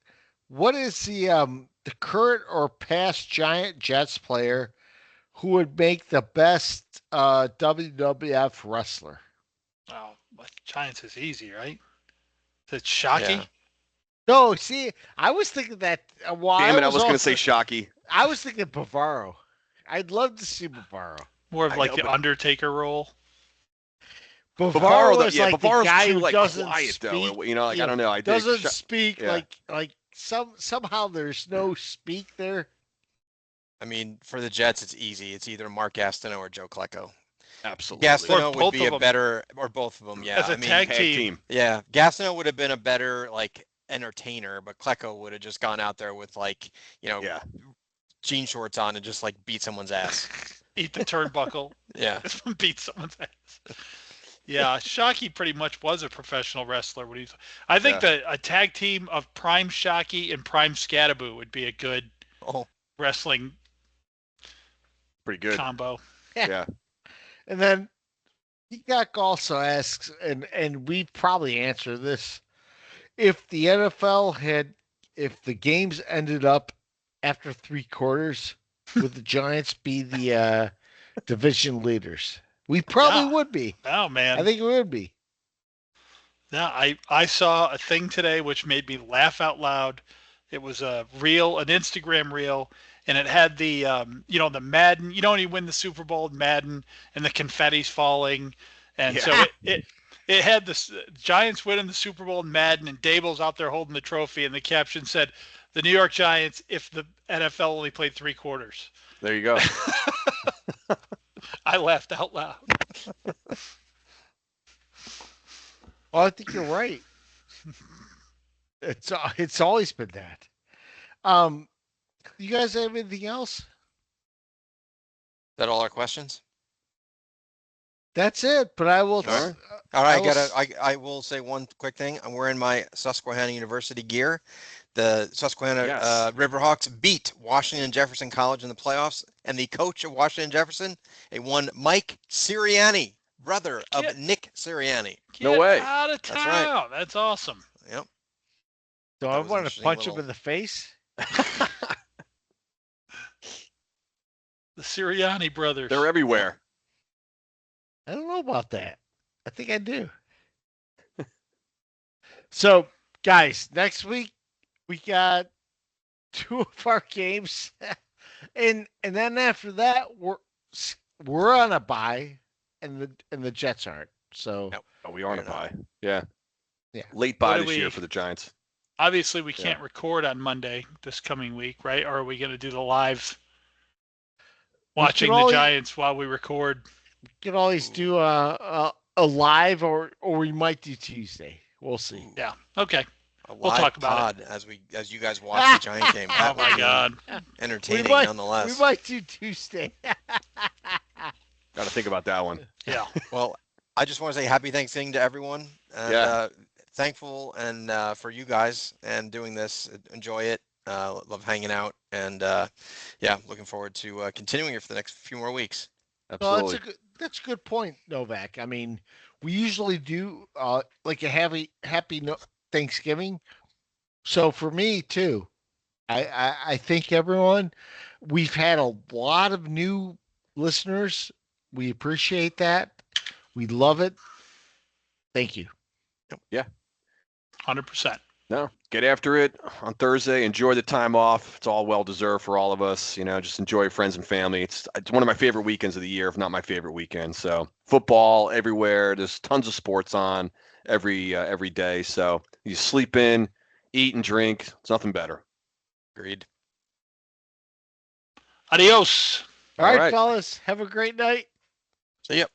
what is the current or past Giant Jets player who would make the best WWF wrestler? Oh, Giants is easy, right? Is it Shockey? Yeah. No, see, I was thinking that. Damn it! I was going to say Shockey. I was thinking Bavaro. I'd love to see Bavaro. More of like the Undertaker role. Bavaro is like Bavaro's the guy too who like doesn't quiet speak. though. You know, like I don't know. I doesn't think speak yeah. like somehow there's no speak there. I mean, for the Jets, it's easy. It's either Mark Gastineau or Joe Klecko. Absolutely. Gastineau Or would be both a of them. better, or both of them. Yeah. As a tag team. Yeah, Gastineau would have been a better like entertainer, but Klecko would have just gone out there with like, Yeah. jean shorts on and just like beat someone's ass. Eat the turnbuckle. Yeah. Beat someone's ass. Yeah, Shockey pretty much was a professional wrestler. I think a tag team of Prime Shockey and Prime Scattaboo would be a good wrestling Pretty good combo. Yeah. And then Peacock also asks, and we probably answer this: if the NFL if the games ended up after 3 quarters, would the Giants be the division leaders? We probably would be. Oh man, I think it would be. Yeah, I saw a thing today which made me laugh out loud. It was an Instagram reel, and it had the the Madden. You know when you win the Super Bowl, Madden, and the confetti's falling, and so it had the Giants winning the Super Bowl in Madden, and Dable's out there holding the trophy, and the caption said, "The New York Giants if the NFL only played 3 quarters." There you go. I laughed out loud. Well, I think you're right. It's always been that. You guys have anything else? Is that all our questions? That's it. But I will. All right, I will say one quick thing. I'm wearing my Susquehanna University gear. The Susquehanna Riverhawks beat Washington Jefferson College in the playoffs, and the coach of Washington Jefferson, one Mike Sirianni, brother of Nick Sirianni. No way. Out of town. That's right. That's awesome. Yep. Do I want to punch him in the face? The Sirianni brothers. They're everywhere. I don't know about that. I think I do. So, guys, next week we got 2 of our games, and then after that we're on a bye, and the Jets aren't. So we are on a bye. Yeah. Yeah. Late bye this year for the Giants. Obviously, we can't record on Monday this coming week, right? Or are we going to do the live watching the Giants while we record? We can always do a live, or we might do Tuesday. We'll see. Yeah. Okay. We'll talk about it as you guys watch the Giant game. Oh my God! Entertaining nonetheless. We might do Tuesday. Got to think about that one. Yeah. Well, I just want to say happy Thanksgiving to everyone. And, thankful and for you guys and doing this. Enjoy it. Love hanging out, and looking forward to continuing it for the next few more weeks. Absolutely. No, that's a good point, Novak. I mean, we usually do like a happy Thanksgiving. So for me too, I think everyone, we've had a lot of new listeners. We appreciate that. We love it. Thank you. Yeah. 100%. No, get after it on Thursday. Enjoy the time off. It's all well deserved for all of us. Just enjoy your friends and family. It's one of my favorite weekends of the year, if not my favorite weekend. So football everywhere. There's tons of sports on every day. So you sleep in, eat and drink. It's nothing better. Agreed. Adios. All All right, right. fellas. Have a great night. See ya.